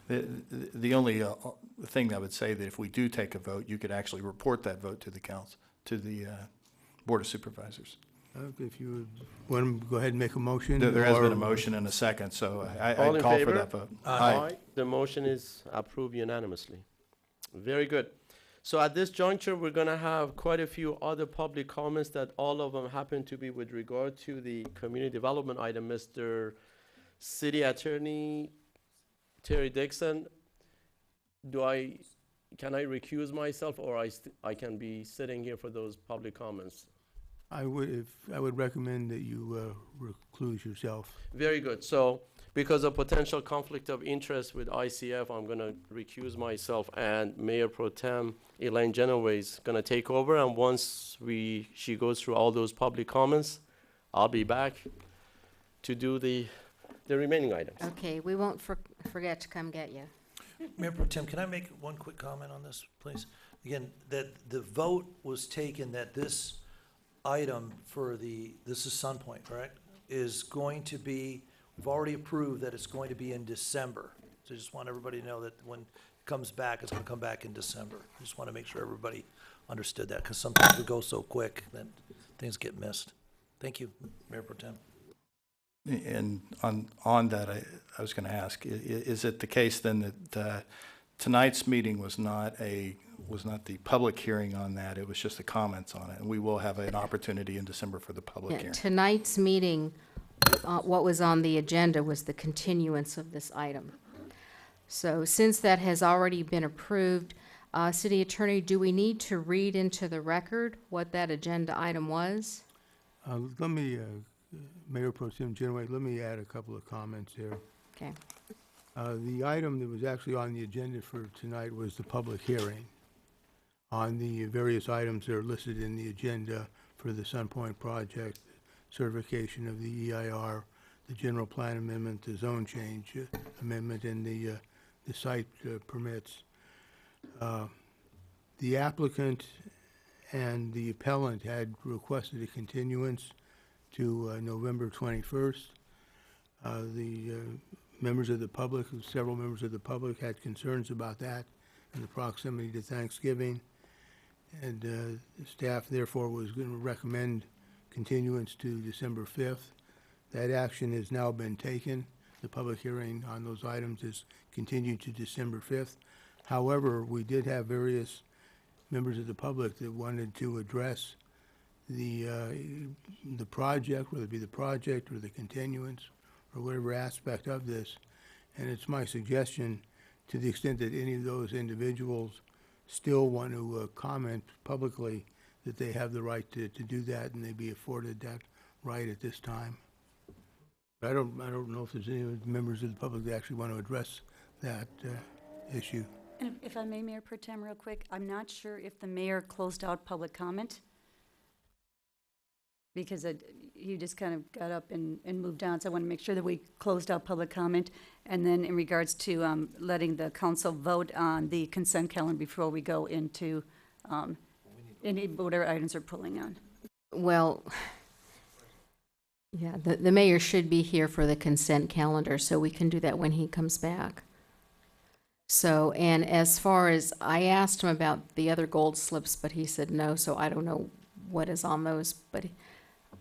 The only thing I would say, that if we do take a vote, you could actually report that vote to the council, to the Board of Supervisors. If you want to go ahead and make a motion. There has been a or- motion and a second, so All I'd in call for favor? that vote. Aye. The motion is approved unanimously. Very good. So at this juncture, we're going to have quite a few other public comments that all of them happen to be with regard to the community development item. Mr. City Attorney Terry Dixon, can I recuse myself, or I can be sitting here for those public comments? I would recommend that you recluse yourself. Very good. So because of potential conflict of interest with ICF, I'm going to recuse myself, and Mayor Pro Tem Elaine Genoway is going to take over. And once she goes through all those public comments, I'll be back to do the remaining items. Okay, we won't forget to come get you. Mayor Pro Tem, can I make one quick comment on this, please? Again, that the vote was taken that this item for this is Sunpoint, correct? Is going to be, we've already approved that it's going to be in December. So I just want everybody to know that when it comes back, it's going to come back in December. I just want to make sure everybody understood that, because sometimes we go so quick that things get missed. Thank you, Mayor Pro Tem. And on that, I was going to ask, is it the case then that tonight's meeting was not the public hearing on that, it was just the comments on it, and we will have an opportunity in December for the public Yeah, hearing? tonight's meeting, what was on the agenda was the continuance of this item. So since that has already been approved, City Attorney, do we need to read into the record what that agenda item was? Let me, Mayor Pro Tem Genoway, let me add a couple of comments here. Okay. The item that was actually on the agenda for tonight was the public hearing on the various items that are listed in the agenda for the Sunpoint project, certification of the EIR, the general plan amendment, the zone change amendment, and the site permits. The applicant and the appellant had requested a continuance to November 21st. The members of the public, several members of the public had concerns about that and the proximity to Thanksgiving. And the staff therefore was going to recommend continuance to December 5th. That action has now been taken. the public hearing on those items is continued to December 5th. However, we did have various members of the public that wanted to address the project, whether it be the project or the continuance or whatever aspect of this. And it's my suggestion, to the extent that any of those individuals still want to comment publicly, that they have the right to do that and they be afforded that right at this time. But I don't know if there's any members of the public that actually want to address that issue. And if I may, Mayor Pro Tem, real quick, I'm not sure if the mayor closed out public comment, because you just kind of got up and moved on, so I want to make sure that we closed out public comment. And then in regards to letting the council vote on the consent calendar before we go into any whatever items are pulling on. Well, yeah, the mayor should be here for the consent calendar, so we can do that when he comes back. So, and as far as, I asked him about the other gold slips, but he said no, so I don't know what is on those, but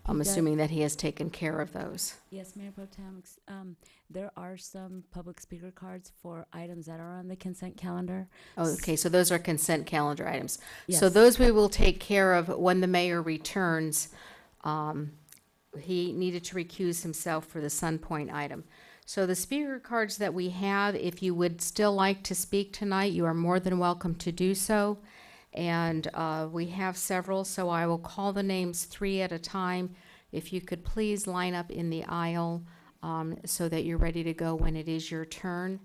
I'm assuming that he has taken care of those. Yes, Mayor Pro Tem, there are some public speaker cards for items that are on the consent calendar. Oh, okay, so those are consent calendar items. Yes. So those we will take care of when the mayor returns. He needed to recuse himself for the Sun Point item. So the speaker cards that we have, if you would still like to speak tonight, you are more than welcome to do so. And we have several, so I will call the names 3 at a time. If you could please line up in the aisle so that you're ready to go when it is your turn.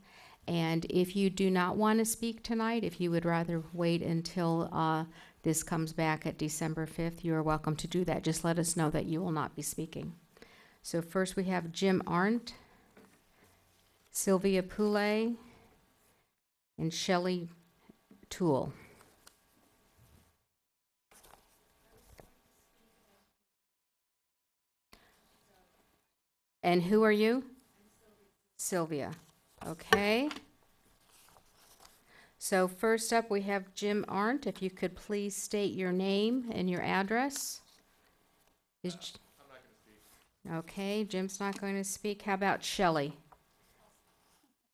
And if you do not want to speak tonight, if you would rather wait until this comes back at December 5th, you are welcome to do that. Just let us know that you will not be speaking. So first we have Jim Arndt, Sylvia Poulet, and Shelley Toole. And who are you? Sylvia. Okay. So first up, we have Jim Arndt. If you could please state your name and your address. I'm not going to speak. Okay, Jim's not going to speak. How about Shelley?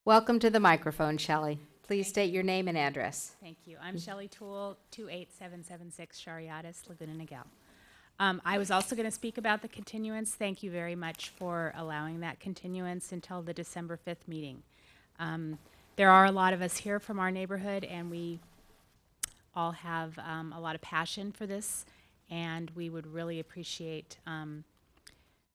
Welcome to the microphone, Shelley. Please state your name and address. Thank you. I'm Shelley Toole, 28776 Shariatis, Laguna Niguel. I was also going to speak about the continuance. Thank you very much for allowing that continuance until the December 5th meeting. There are a lot of us here from our neighborhood, and we all have a lot of passion for this, and we would really appreciate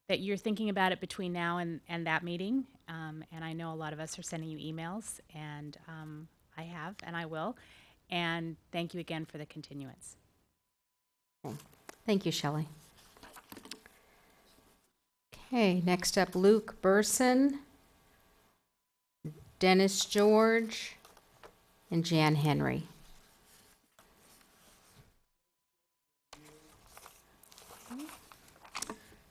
that you're thinking about it between now and that meeting. And I know a lot of us are sending you emails, and I have, and I will. And thank you again for the continuance. Okay. Thank you, Shelley. Okay, next up, Luke Burson, Dennis George, and Jan Henry.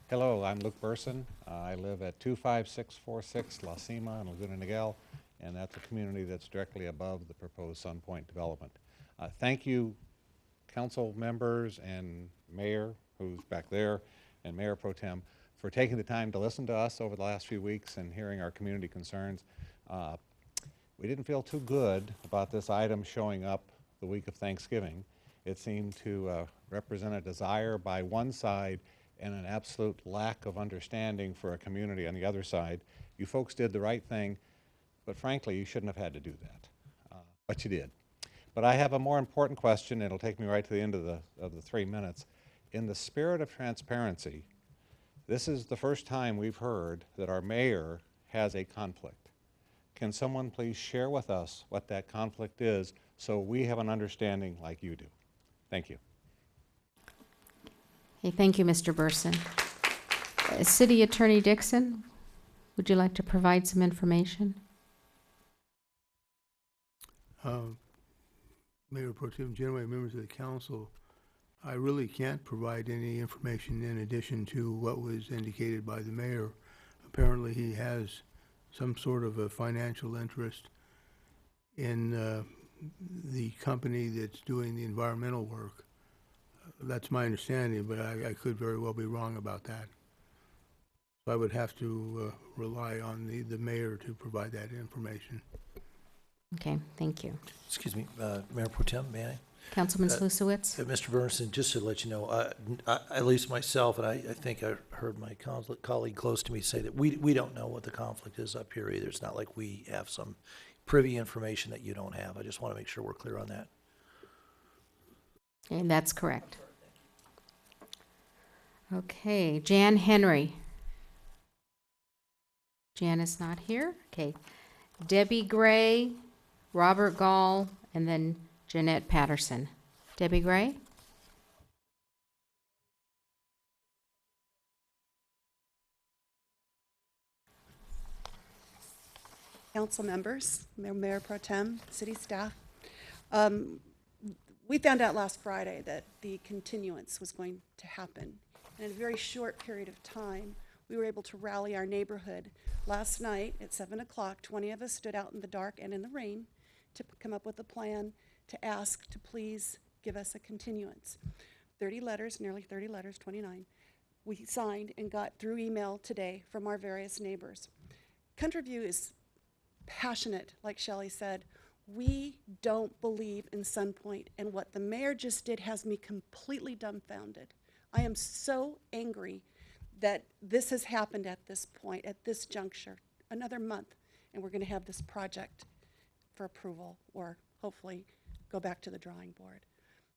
Hello, I'm Luke Burson. I live at 25646 La Cima in Laguna Niguel, and that's a community that's directly above the proposed Sun Point development. Thank you, council members and mayor, who's back there, and Mayor Pro Tem, for taking the time to listen to us over the last few weeks and hearing our community concerns. We didn't feel too good about this item showing up the week of Thanksgiving. It seemed to represent a desire by one side and an absolute lack of understanding for a community on the other side. You folks did the right thing, but frankly, you shouldn't have had to do that, but you did. But I have a more important question. It'll take me right to the end of the 3 minutes. In the spirit of transparency, this is the first time we've heard that our mayor has a conflict. Can someone please share with us what that conflict is so we have an understanding like you do? Thank you. Hey, thank you, Mr. Burson. City Attorney Dixon, would you like to provide some information? Mayor Pro Tem Genoway, members of the council, I really can't provide any information in addition to what was indicated by the mayor. Apparently he has some sort of a financial interest in the company that's doing the environmental work. That's my understanding, but I could very well be wrong about that. So I would have to rely on the mayor to provide that information. Okay, thank you. Excuse me, Mayor Pro Tem, may I? Councilman Slusowicz? Mr. Bernstein, just to let you know, at least myself, and I think I heard my colleague close to me say that we don't know what the conflict is up here either. It's not like we have some privy information that you don't have. I just want to make sure we're clear on that. And that's correct. Okay, Jan Henry. Jan is not here. Okay. Debbie Gray, Robert Gall, and then Jeanette Patterson. Debbie Gray? Council members, Mayor Pro Tem, city staff. We found out last Friday that the continuance was going to happen. And in a very short period of time, we were able to rally our neighborhood. Last night at 7 o'clock, 20 of us stood out in the dark and in the rain to come up with a plan to ask to please give us a continuance. 30 letters, nearly 30 letters, 29, we signed and got through email today from our various neighbors. Country View is passionate, like Shelley said. We don't believe in SunPoint, and what the mayor just did has me completely dumbfounded. I am so angry that this has happened at this point, at this juncture. Another month, and we're going to have this project for approval, or hopefully go back to the drawing board.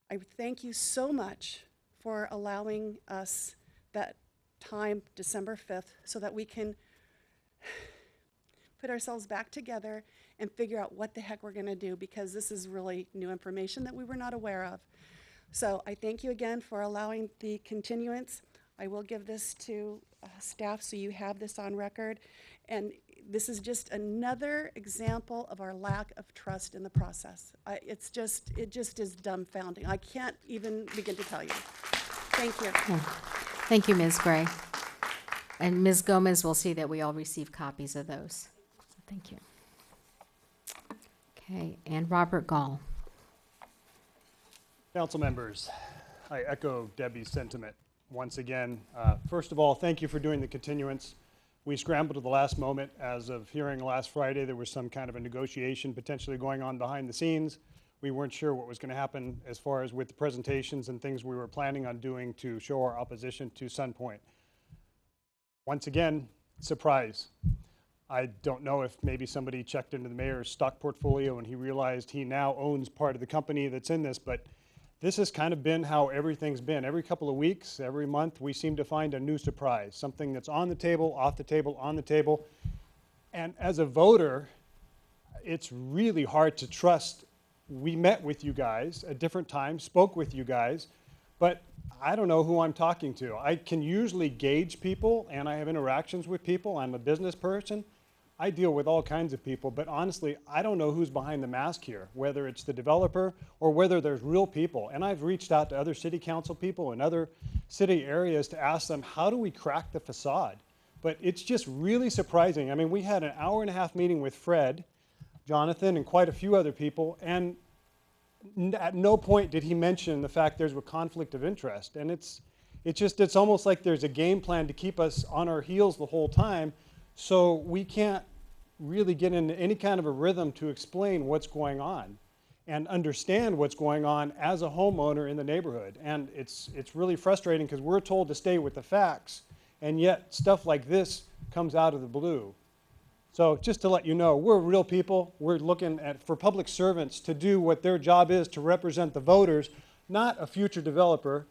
I thank you so much for allowing us that time, December 5th, so that we can put ourselves back together and figure out what the heck we're going to do, because this is really new information that we were not aware of. So I thank you again for allowing the continuance. I will give this to staff so you have this on record. And this is just another example of our lack of trust in the process. It just is dumbfounding. I can't even begin to tell you. Thank you. Yeah. Thank you, Ms. Gray. And Ms. Gomez will see that we all receive copies of those. So thank you. Okay, and Robert Gall. Council members, I echo Debbie's sentiment once again. First of all, thank you for doing the continuance. We scrambled at the last moment. As of hearing last Friday, there was some kind of a negotiation potentially going on behind the scenes. We weren't sure what was going to happen as far as with the presentations and things we were planning on doing to show our opposition to SunPoint. Once again, surprise. I don't know if maybe somebody checked into the mayor's stock portfolio and he realized he now owns part of the company that's in this, but this has kind of been how everything's been. Every couple of weeks, every month, we seem to find a new surprise, something that's on the table, off the table, on the table. And as a voter, it's really hard to trust. We met with you guys at different times, spoke with you guys, but I don't know who I'm talking to. I can usually gauge people, and I have interactions with people. I'm a business person. I deal with all kinds of people, but honestly, I don't know who's behind the mask here, whether it's the developer or whether there's real people. And I've reached out to other city council people in other city areas to ask them, how do we crack the facade? But it's just really surprising. I mean, we had an hour-and-a-half meeting with Fred, Jonathan, and quite a few other people, and at no point did he mention the fact there's a conflict of interest. And it's almost like there's a game plan to keep us on our heels the whole time, so we can't really get into any kind of a rhythm to explain what's going on and understand what's going on as a homeowner in the neighborhood. And it's really frustrating because we're told to stay with the facts, and yet stuff like this comes out of the blue. So just to let you know, we're real people. We're looking for public servants to do what their job is, to represent the voters, not a future developer.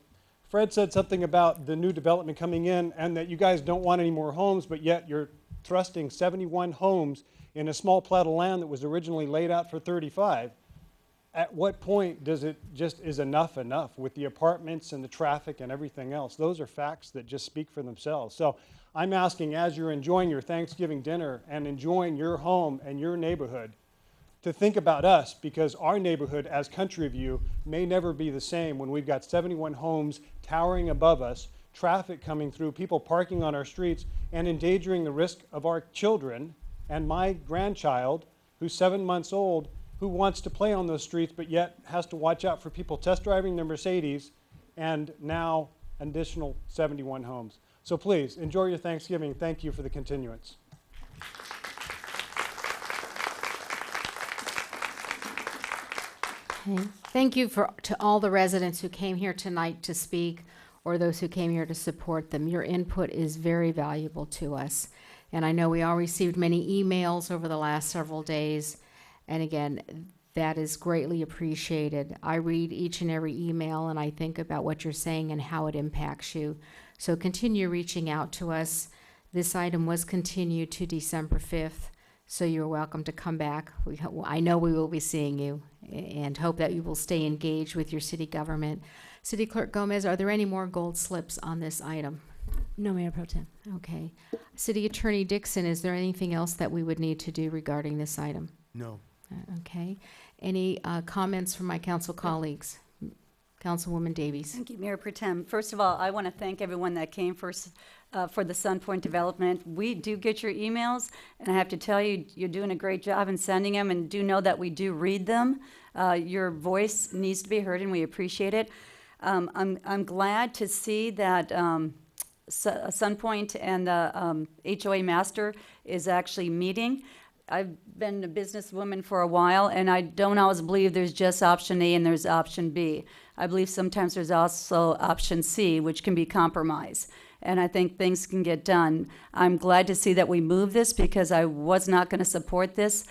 Fred said something about the new development coming in and that you guys don't want any more homes, but yet you're thrusting 71 homes in a small plot of land that was originally laid out for 35. At what point does it just is enough with the apartments and the traffic and everything else? Those are facts that just speak for themselves. So I'm asking, as you're enjoying your Thanksgiving dinner and enjoying your home and your neighborhood, to think about us, because our neighborhood as Country View may never be the same when we've got 71 homes towering above us, traffic coming through, people parking on our streets, and endangering the risk of our children and my grandchild, who's 7 months old, who wants to play on those streets but yet has to watch out for people test driving their Mercedes, and now additional 71 homes. So please, enjoy your Thanksgiving. Thank you for the continuance. Okay. Thank you to all the residents who came here tonight to speak or those who came here to support them. Your input is very valuable to us. And I know we all received many emails over the last several days. And again, that is greatly appreciated. I read each and every email and I think about what you're saying and how it impacts you. So continue reaching out to us. This item was continued to December 5th. So you're welcome to come back. I know we will be seeing you and hope that you will stay engaged with your city government. City Clerk Gomez, are there any more gold slips on this item? No, Mayor Pro Tem. Okay. City Attorney Dixon, is there anything else that we would need to do regarding this item? No. Okay. Any comments from my council colleagues? Councilwoman Davies. Thank you, Mayor Pro Tem. First of all, I want to thank everyone that came for the Sun Point development. We do get your emails, and I have to tell you, you're doing a great job in sending them, and do know that we do read them. Your voice needs to be heard, and we appreciate it. I'm glad to see that Sun Point and the HOA master is actually meeting. I've been a businesswoman for a while, and I don't always believe there's just option A and there's option B. I believe sometimes there's also option C, which can be compromise. And I think things can get done. I'm glad to see that we moved this because I was not going to support this.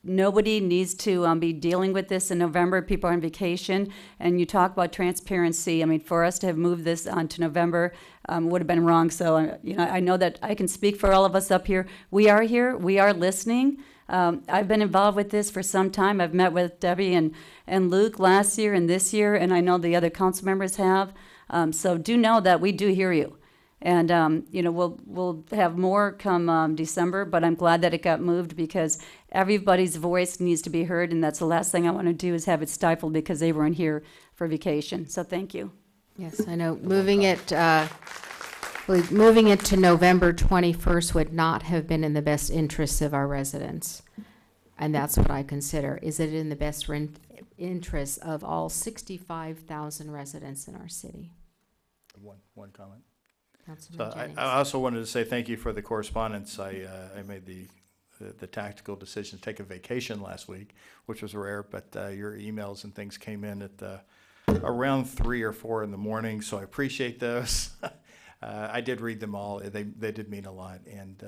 Nobody needs to be dealing with this in November. People are on vacation. And you talk about transparency. I mean, for us to have moved this on to November would have been wrong. So, I know that I can speak for all of us up here. We are here. We are listening. I've been involved with this for some time. I've met with Debbie and Luke last year and this year, and I know the other council members have. So do know that we do hear you. And, we'll have more come December, but I'm glad that it got moved because everybody's voice needs to be heard, and that's the last thing I want to do is have it stifled because they weren't here for vacation. So thank you. Yes, I know. Moving it to November 21st would not have been in the best interests of our residents. And that's what I consider. Is it in the best interests of all 65,000 residents in our city? One comment. Councilman So Jennings. I also wanted to say thank you for the correspondence. I made the tactical decision to take a vacation last week, which was rare, but your emails and things came in at around 3 or 4 in the morning, so I appreciate those. I did read them all. They did mean a lot, and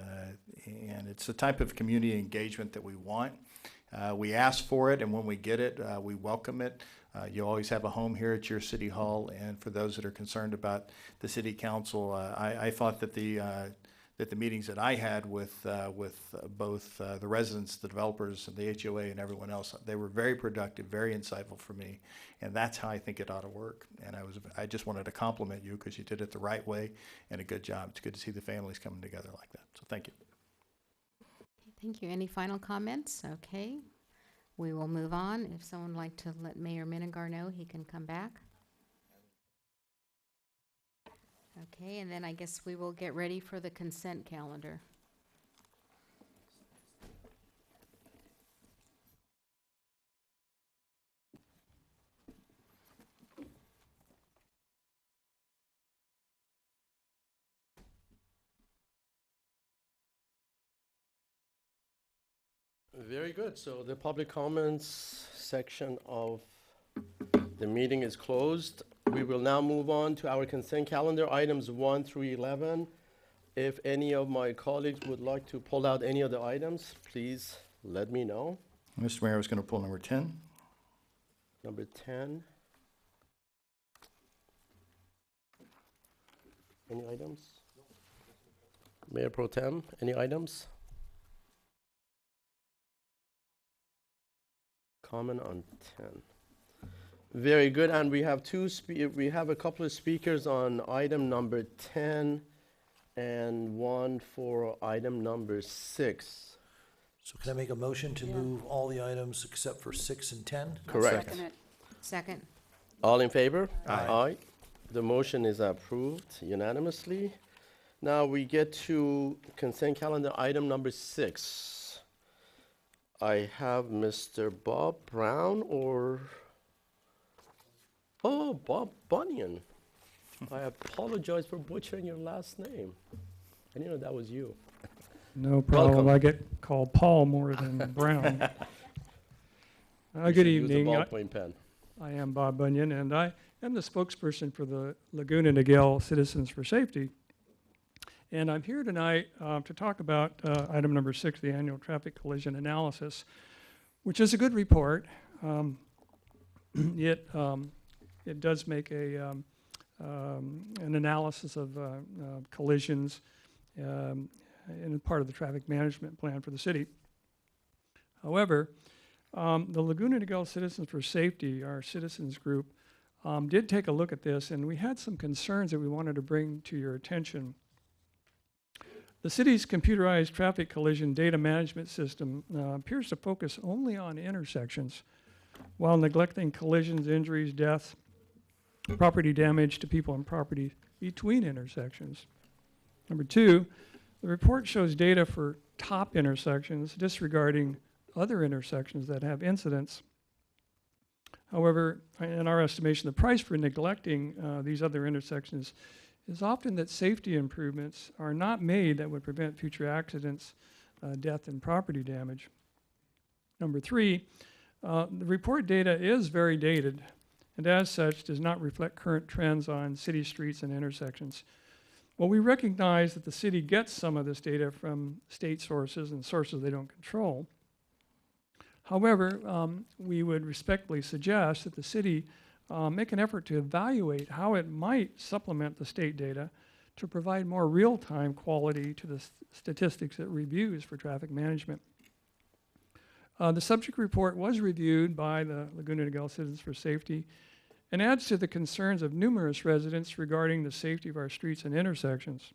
it's the type of community engagement that we want. We ask for it, and when we get it, we welcome it. You always have a home here at your city hall, and for those that are concerned about the city council, I thought that the meetings that I had with both the residents, the developers, and the HOA, and everyone else, they were very productive, very insightful for me, and that's how I think it ought to work. And I just wanted to compliment you because you did it the right way and a good job. It's good to see the families coming together like that. So thank you. Thank you. Any final comments? Okay. We will move on. If someone would like to let Mayor Minigar know, he can come back. Okay, and then I guess we will get ready for the consent calendar. Very good. So the public comments section of the meeting is closed. We will now move on to our consent calendar, items 1 through 11. If any of my colleagues would like to pull out any of the items, please let me know. Mr. Mayor, I was going to pull number 10. Number 10. Any items? Mayor Pro Tem, any items? Comment on 10. Very good, and we have we have a couple of speakers on item number 10 and one for item number 6. So can I make a motion to move all the items except for 6 and 10? Correct. Second. All in favor? Aye. The motion is approved unanimously. Now we get to consent calendar item number 6. I have Mr. Bob Brown or, oh, Bob Bunyan. I apologize for butchering your last name. I didn't know that was you. No problem. Welcome. I get called Paul more than Brown. You Good should use a evening. ballpoint pen. I am Bob Bunyan, and I am the spokesperson for the Laguna Niguel Citizens for Safety. And I'm here tonight to talk about item number 6, the annual traffic collision analysis, which is a good report. It does make an analysis of collisions and part of the traffic management plan for the city. However, the Laguna Niguel Citizens for Safety, our citizens group, did take a look at this, and we had some concerns that we wanted to bring to your attention. The city's computerized traffic collision data management system appears to focus only on intersections while neglecting collisions, injuries, deaths, property damage to people and property between intersections. Number 2, the report shows data for top intersections, disregarding other intersections that have incidents. However, in our estimation, the price for neglecting these other intersections is often that safety improvements are not made that would prevent future accidents, death, and property damage. Number 3, the report data is very dated, and as such does not reflect current trends on city streets and intersections. Well, we recognize that the city gets some of this data from state sources and sources they don't control. However, we would respectfully suggest that the city make an effort to evaluate how it might supplement the state data to provide more real-time quality to the statistics it reviews for traffic management. The subject report was reviewed by the Laguna Niguel Citizens for Safety and adds to the concerns of numerous residents regarding the safety of our streets and intersections.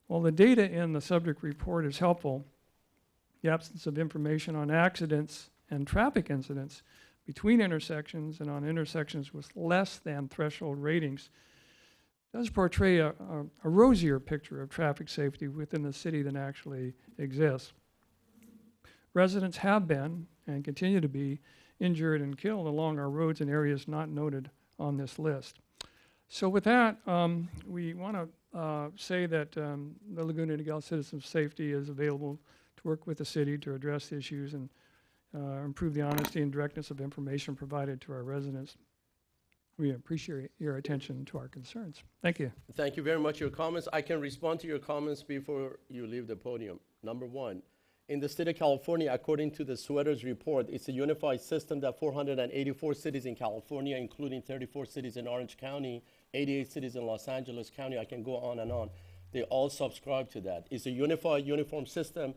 While the data in the subject report is helpful, the absence of information on accidents and traffic incidents between intersections and on intersections with less than threshold ratings does portray a rosier picture of traffic safety within the city than actually exists. Residents have been and continue to be injured and killed along our roads in areas not noted on this list. So with that, we want to say that the Laguna Niguel Citizens Safety is available to work with the city to address the issues and improve the honesty and directness of information provided to our residents. We appreciate your attention to our concerns. Thank you. Thank you very much for your comments. I can respond to your comments before you leave the podium. Number 1, in the state of California, according to the Sweaters report, it's a unified system that 484 cities in California, including 34 cities in Orange County, 88 cities in Los Angeles County, I can go on and on. They all subscribe to that. It's a unified, uniform system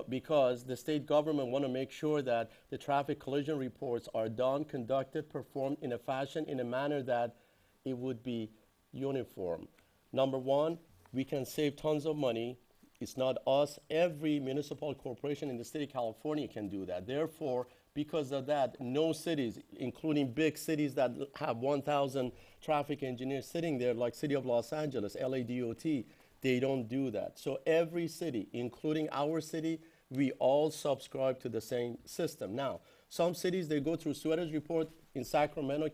because the state government want to make sure that the traffic collision reports are done, conducted, performed in a fashion, in a manner that it would be uniform. Number 1, we can save tons of money. It's not us. Every municipal corporation in the state of California can do that. Therefore, because of that, no cities, including big cities that have 1,000 traffic engineers sitting there, like City of Los Angeles, LADOT, they don't do that. So every city, including our city, we all subscribe to the same system. Now, some cities, they go through Sweaters report in Sacramento,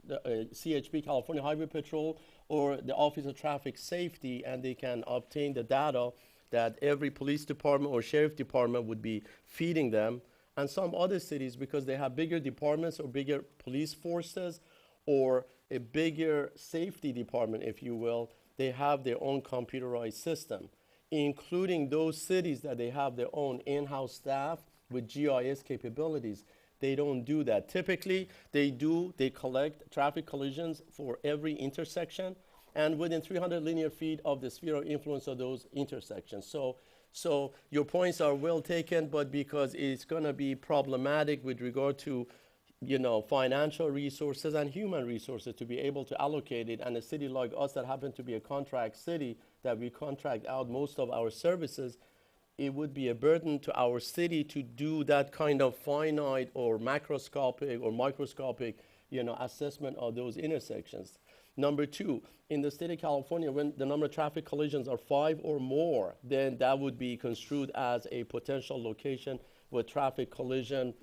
the CHP, California Highway Patrol, or the Office of Traffic Safety, and they can obtain the data that every police department or sheriff department would be feeding them. And some other cities, because they have bigger departments or bigger police forces or a bigger safety department, if you will, they have their own computerized system, including those cities that they have their own in-house staff with GIS capabilities. They don't do that. Typically, they collect traffic collisions for every intersection and within 300 linear feet of the sphere of influence of those intersections. So your points are well taken, but because it's going to be problematic with regard to financial resources and human resources to be able to allocate it, and a city like us that happen to be a contract city that we contract out most of our services, it would be a burden to our city to do that kind of finite or macroscopic or microscopic assessment of those intersections. Number 2, in the state of California, when the number of traffic collisions are 5 or more, then that would be construed as a potential location with traffic collision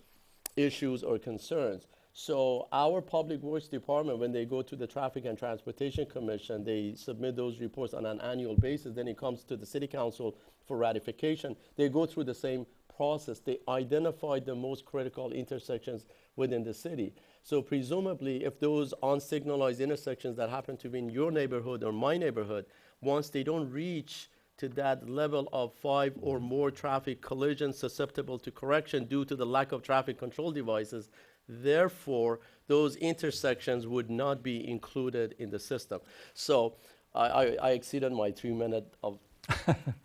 issues or concerns. So our Public Works Department, when they go to the Traffic and Transportation Commission, they submit those reports on an annual basis. Then it comes to the City Council for ratification. They go through the same process. They identify the most critical intersections within the city. So presumably, if those unsignalized intersections that happen to be in your neighborhood or my neighborhood, once they don't reach to that level of 5 or more traffic collisions susceptible to correction due to the lack of traffic control devices, therefore, those intersections would not be included in the system. So I exceeded my 3 minute of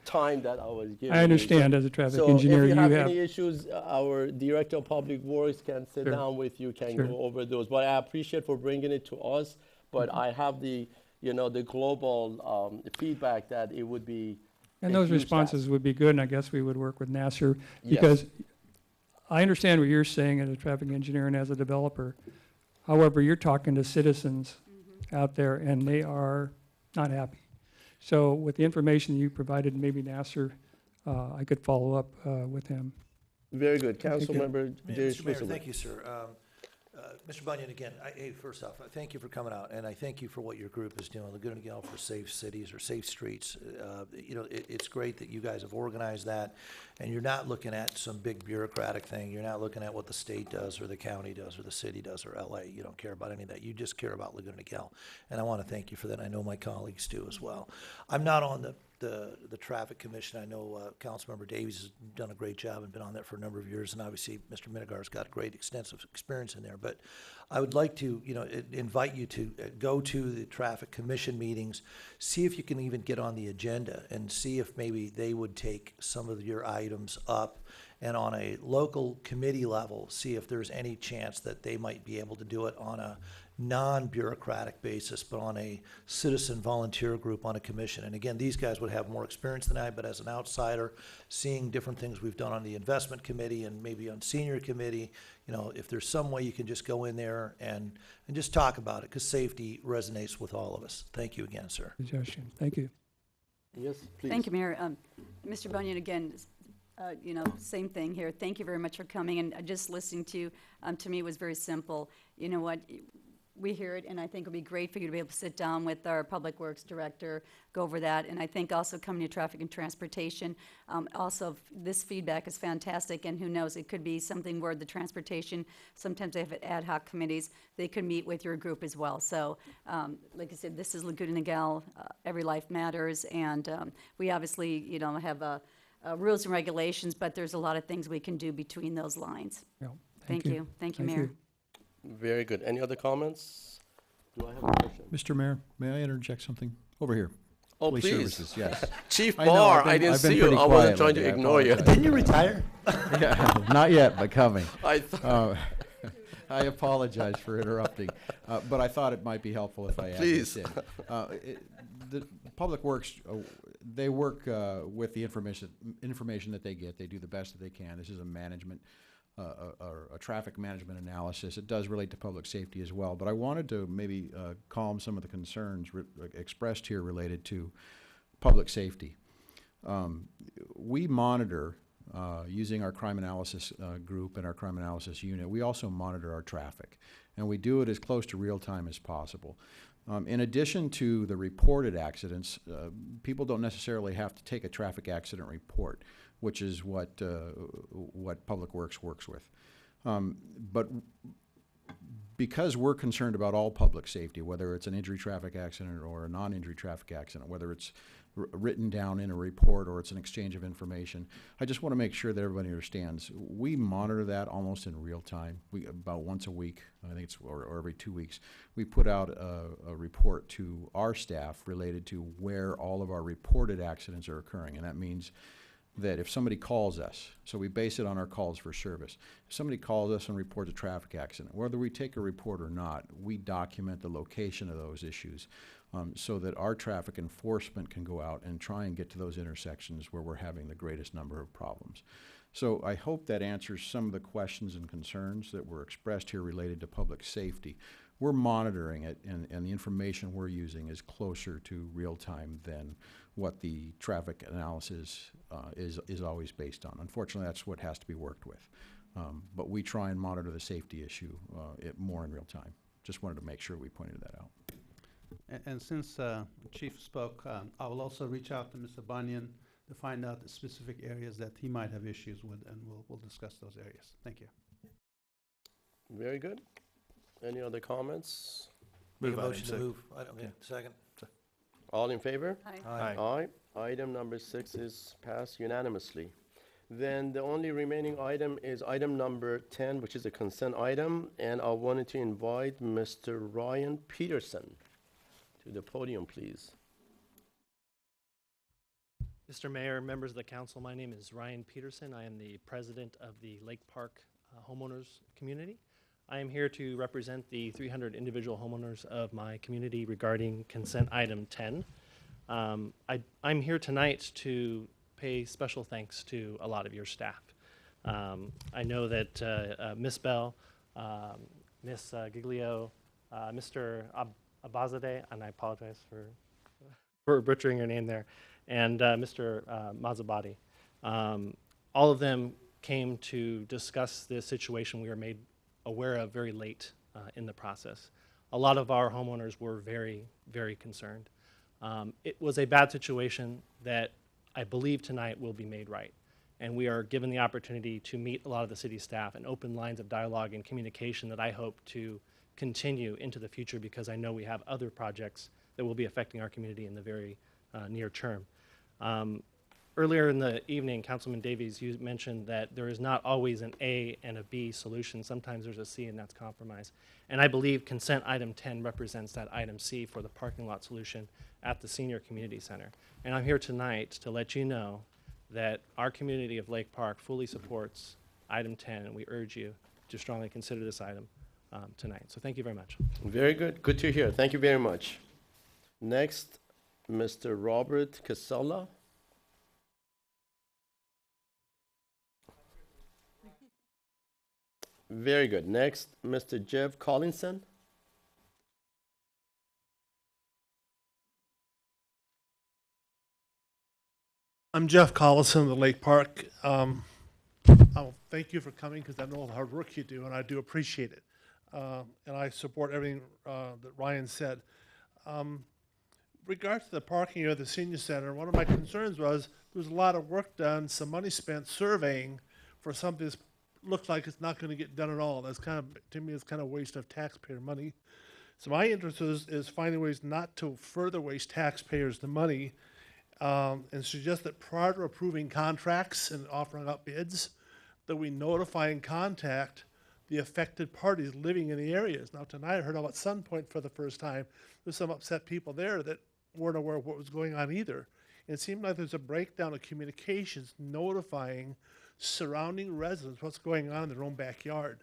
time that I was given. I understand as a traffic so engineer, if you you have have. any issues, our Director of Public Works can sit Sure. down with you, can Sure. go over those. But I appreciate for bringing it to us, but I have the, the global feedback that it would be And a those huge responses would be good, and I guess we would work with Nasser, Yes. because I understand what you're saying as a traffic engineer and as a developer. However, you're talking to citizens out there, and they are not happy. So with the information you provided, maybe Nasser, I could follow up with him. Very good. Thank you. Councilmember Jerry Mr. Mayor, Schmitzer. thank you, sir. Mr. Bunyan, again, hey, first off, thank you for coming out, and I thank you for what your group is doing, Laguna Niguel for Safe Cities or Safe Streets. It's great that you guys have organized that, and you're not looking at some big bureaucratic thing. You're not looking at what the state does or the county does or the city does or LA. You don't care about any of that. You just care about Laguna Niguel, and I want to thank you for that. I know my colleagues do as well. I'm not on the Traffic Commission. I know Councilmember Davies has done a great job and been on that for a number of years, and obviously Mr. Minigar's got great extensive experience in there. But I would like to, invite you to go to the Traffic Commission meetings, see if you can even get on the agenda, and see if maybe they would take some of your items up, and on a local committee level, see if there's any chance that they might be able to do it on a non-bureaucratic basis, but on a citizen volunteer group on a commission. And again, these guys would have more experience than I, but as an outsider, seeing different things we've done on the investment committee and maybe on senior committee, if there's some way you can just go in there and just talk about it, because safety resonates with all of us. Thank you again, sir. Suggestion. Thank you. Yes, please. Thank you, Mayor. Mr. Bunyan, again, same thing here. Thank you very much for coming, and just listening to you, to me, it was very simple. You know what? We hear it, and I think it would be great for you to be able to sit down with our Public Works Director, go over that, and I think also coming to Traffic and Transportation, also this feedback is fantastic, and who knows, it could be something where the transportation, sometimes they have ad hoc committees, they could meet with your group as well. So, like I said, this is Laguna Niguel, Every Life Matters, and we obviously, have rules and regulations, but there's a lot of things we can do between those lines. Yeah, Thank you. Thank you, Thank Mayor. you. Very good. Any other comments? Do I have a question? Mr. Mayor, may I interject something? Over here. Oh, Police please. Services, yes. Chief I know, Barr, I've been- I didn't I've been see you. pretty I wasn't quiet trying to lately. I ignore you. apologize. Didn't you retire? Yeah, not yet, but coming. I thought- I apologize for interrupting, but I thought it might be helpful if I add Please. this in. The Public Works, they work with the information that they get. They do the best that they can. This is a management, or a traffic management analysis. It does relate to public safety as well, but I wanted to maybe calm some of the concerns expressed here related to public safety. We monitor, using our crime analysis group and our crime analysis unit, we also monitor our traffic, and we do it as close to real time as possible. In addition to the reported accidents, people don't necessarily have to take a traffic accident report, which is what Public Works works with. But because we're concerned about all public safety, whether it's an injury traffic accident or a non-injury traffic accident, whether it's written down in a report or it's an exchange of information, I just want to make sure that everybody understands. We monitor that almost in real time. We about once a week, I think it's or every 2 weeks, we put out a report to our staff related to where all of our reported accidents are occurring, and that means that if somebody calls us, so we base it on our calls for service. If somebody calls us and reports a traffic accident, whether we take a report or not, we document the location of those issues so that our traffic enforcement can go out and try and get to those intersections where we're having the greatest number of problems. So I hope that answers some of the questions and concerns that were expressed here related to public safety. We're monitoring it, and the information we're using is closer to real time than what the traffic analysis is always based on. Unfortunately, that's what has to be worked with. But we try and monitor the safety issue more in real time. Just wanted to make sure we pointed that out. And since Chief spoke, I will also reach out to Mr. Bunyan to find out the specific areas that he might have issues with, and we'll discuss those areas. Thank you. Very good. Any other comments? Make a Move motion to item move. Item, yeah, second. All in favor? Aye. Aye. Item number 6 is passed unanimously. Then the only remaining item is item number 10, which is a consent item, and I wanted to invite Mr. Ryan Peterson to the podium, please. Mr. Mayor, members of the council, my name is Ryan Peterson. I am the president of the Lake Park homeowners community. I am here to represent the 300 individual homeowners of my community regarding consent item 10. I'm here tonight to pay special thanks to a lot of your staff. I know that Ms. Bell, Ms. Giglio, Mr. Abazadeh, and I apologize for butchering your name there, and Mr. Mazabadi. All of them came to discuss this situation we were made aware of very late in the process. A lot of our homeowners were very, very concerned. It was a bad situation that I believe tonight will be made right. And we are given the opportunity to meet a lot of the city staff and open lines of dialogue and communication that I hope to continue into the future, because I know we have other projects that will be affecting our community in the very near term. Earlier in the evening, Councilman Davies, you mentioned that there is not always an A and a B solution. Sometimes there's a C, and that's compromise. And I believe consent item 10 represents that item C for the parking lot solution at the Senior Community Center. And I'm here tonight to let you know that our community of Lake Park fully supports item 10, and we urge you to strongly consider this item tonight. So thank you very much. Very good. Good to hear. Thank you very much. Next, Mr. Robert Casella. Very good. Next, Mr. Jeff Collinson. I'm Jeff Collison of the Lake Park. I'll thank you for coming, because I know all the hard work you do, and I do appreciate it. And I support everything that Ryan said. Regards to the parking of the senior center, one of my concerns was there was a lot of work done, some money spent surveying for something that looks like it's not going to get done at all. That's kind of, to me, it's kind of a waste of taxpayer money. So my interest is finding ways not to further waste taxpayers the money, and suggest that prior to approving contracts and offering out bids, that we notify and contact the affected parties living in the areas. Now tonight I heard about Sun Point for the first time. There's some upset people there that weren't aware of what was going on either. And it seemed like there's a breakdown of communications notifying surrounding residents what's going on in their own backyard.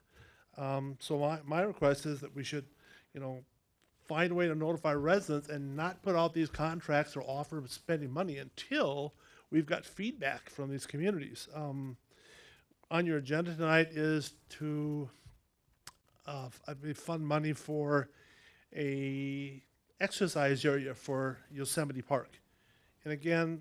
So my request is that we should, find a way to notify residents and not put out these contracts or offer spending money until we've got feedback from these communities. On your agenda tonight is to fund money for a exercise area for Yosemite Park. And again,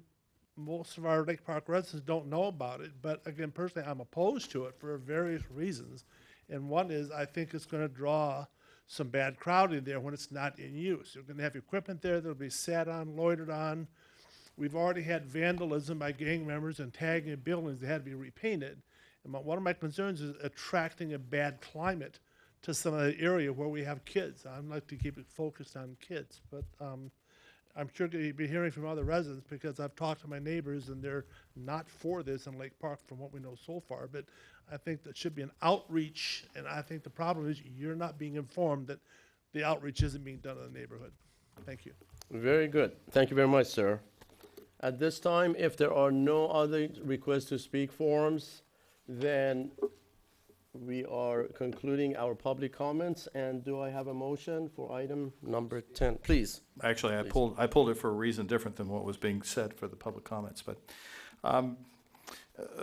most of our Lake Park residents don't know about it, but again, personally, I'm opposed to it for various reasons. And one is I think it's going to draw some bad crowding there when it's not in use. You're going to have equipment there that'll be sat on, loitered on. We've already had vandalism by gang members and tagging of buildings that had to be repainted. And one of my concerns is attracting a bad climate to some of the area where we have kids. I'd like to keep it focused on kids, but I'm sure you'll be hearing from other residents, because I've talked to my neighbors and they're not for this in Lake Park from what we know so far. But I think that should be an outreach, and I think the problem is you're not being informed that the outreach isn't being done in the neighborhood. Thank you. Very good. Thank you very much, sir. At this time, if there are no other requests to speak forums, then we are concluding our public comments. And do I have a motion for item number 10? Please. Actually, I pulled it for a reason different than what was being said for the public comments. But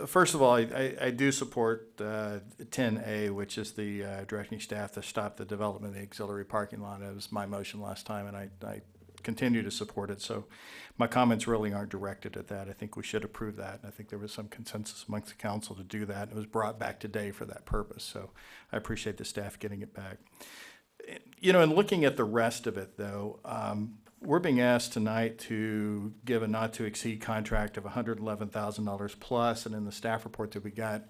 first of all, I do support 10A, which is the directing staff to stop the development of the auxiliary parking lot. It was my motion last time, and I continue to support it. So my comments really aren't directed at that. I think we should approve that. And I think there was some consensus amongst the council to do that. It was brought back today for that purpose. So I appreciate the staff getting it back. You know, in looking at the rest of it, though, we're being asked tonight to give a not-to-exceed contract of $111,000 plus, and in the staff report that we got,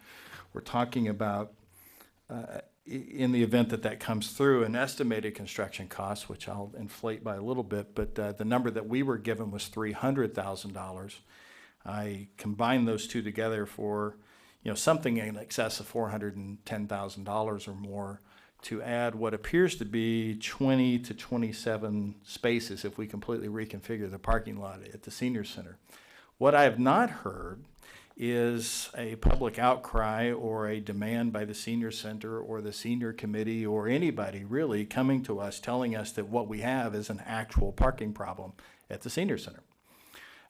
we're talking about, in the event that that comes through, an estimated construction cost, which I'll inflate by a little bit, but the number that we were given was $300,000. I combined those two together for, you know, something in excess of $410,000 or more, to add what appears to be 20 to 27 spaces if we completely reconfigure the parking lot at the senior center. What I have not heard is a public outcry or a demand by the senior center or the senior committee or anybody really coming to us telling us that what we have is an actual parking problem at the senior center.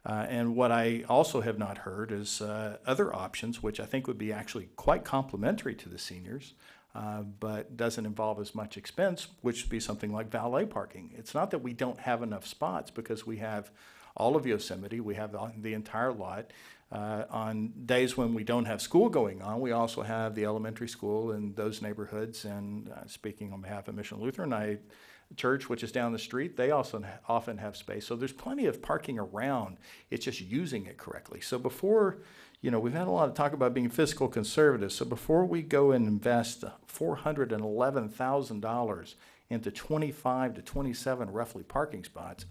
And what I also have not heard is other options, which I think would be actually quite complementary to the seniors, but doesn't involve as much expense, which would be something like valet parking. It's not that we don't have enough spots, because we have all of Yosemite, we have the entire lot. On days when we don't have school going on, we also have the elementary school in those neighborhoods. And speaking on behalf of Mission Lutheran Church, which is down the street, they also often have space. So there's plenty of parking around. It's just using it correctly. So before, you know, we've had a lot of talk about being fiscal conservative. So before we go and invest $411,000 into 25 to 27 roughly parking spots,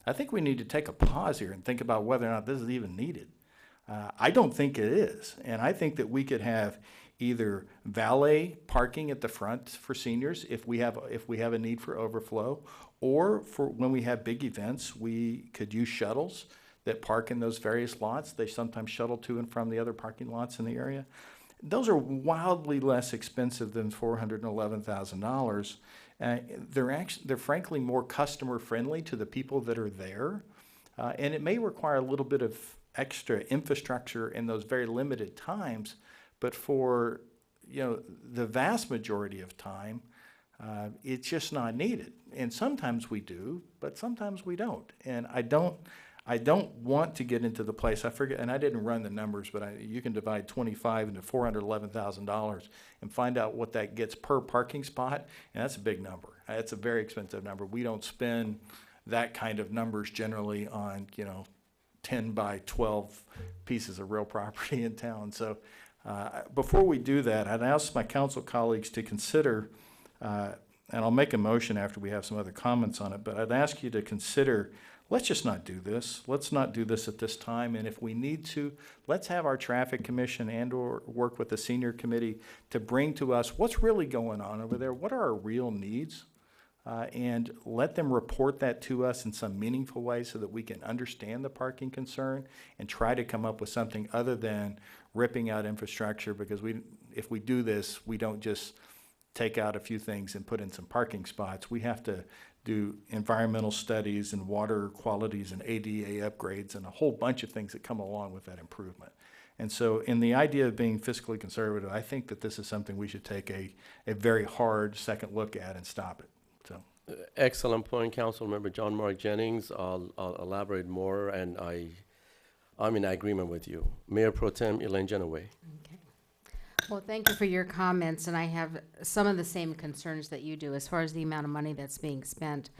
I think we need to take a pause here and think about whether or not this is even needed. I don't think it is. And I think that we could have either valet parking at the front for seniors if we have a need for overflow, or for when we have big events, we could use shuttles that park in those various lots. They sometimes shuttle to and from the other parking lots in the area. Those are wildly less expensive than $411,000. They're frankly more customer friendly to the people that are there, and it may require a little bit of extra infrastructure in those very limited times, but for, you know, the vast majority of time, it's just not needed. And sometimes we do, but sometimes we don't. And I don't want to get into the place, I forget, and I didn't run the numbers, but you can divide 25 into $411,000 and find out what that gets per parking spot, and that's a big number. It's a very expensive number. We don't spend that kind of numbers generally on, you know, 10 by 12 pieces of real property in town. So before we do that, I'd ask my council colleagues to consider, and I'll make a motion after we have some other comments on it, but I'd ask you to consider, let's just not do this. Let's not do this at this time. And if we need to, let's have our traffic commission and or work with the senior committee to bring to us what's really going on over there. What are our real needs? And let them report that to us in some meaningful way so that we can understand the parking concern and try to come up with something other than ripping out infrastructure, because if we do this, we don't just take out a few things and put in some parking spots. We have to do environmental studies and water qualities and ADA upgrades and a whole bunch of things that come along with that improvement. And so in the idea of being fiscally conservative, I think that this is something we should take a very hard second look at and stop it. So. Excellent point, Councilmember John Mark Jennings. I'll elaborate more, and I'm in agreement with you. Mayor Pro Tem Elaine Genoway. Okay. Well, thank you for your comments, and I have some of the same concerns that you do as far as the amount of money that's being spent.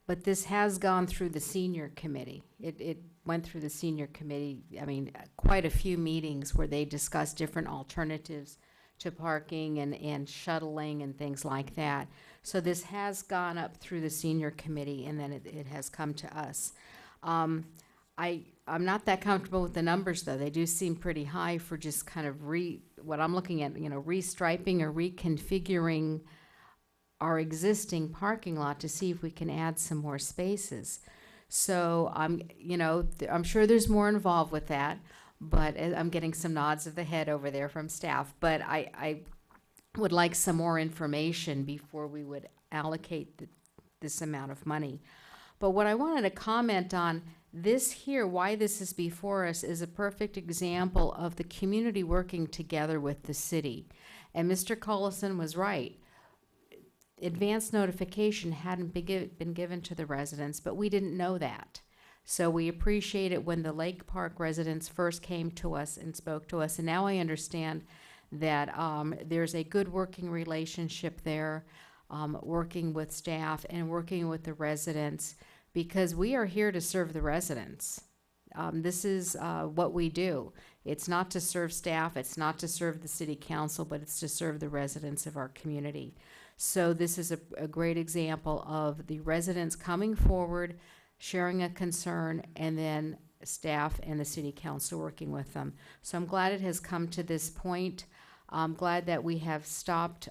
But this has gone through the senior committee. It went through the senior committee, I mean, quite a few meetings where they discussed different alternatives to parking and shuttling and things like that. So this has gone up through the senior committee, and then it has come to us. I'm not that comfortable with the numbers, though. They do seem pretty high for just kind of what I'm looking at, you know, restriping or reconfiguring our existing parking lot to see if we can add some more spaces. So I'm sure there's more involved with that, but I'm getting some nods of the head over there from staff. But I would like some more information before we would allocate this amount of money. But what I wanted to comment on, this here, why this is before us, is a perfect example of the community working together with the city. And Mr. Collison was right. advance notification hadn't been given to the residents, but we didn't know that. So we appreciate it when the Lake Park residents first came to us and spoke to us, and now I understand that there's a good working relationship there, working with staff and working with the residents, because we are here to serve the residents. This is what we do. It's not to serve staff, it's not to serve the city council, but it's to serve the residents of our community. So this is a great example of the residents coming forward, sharing a concern, and then staff and the city council working with them. So I'm glad it has come to this point. I'm glad that we have stopped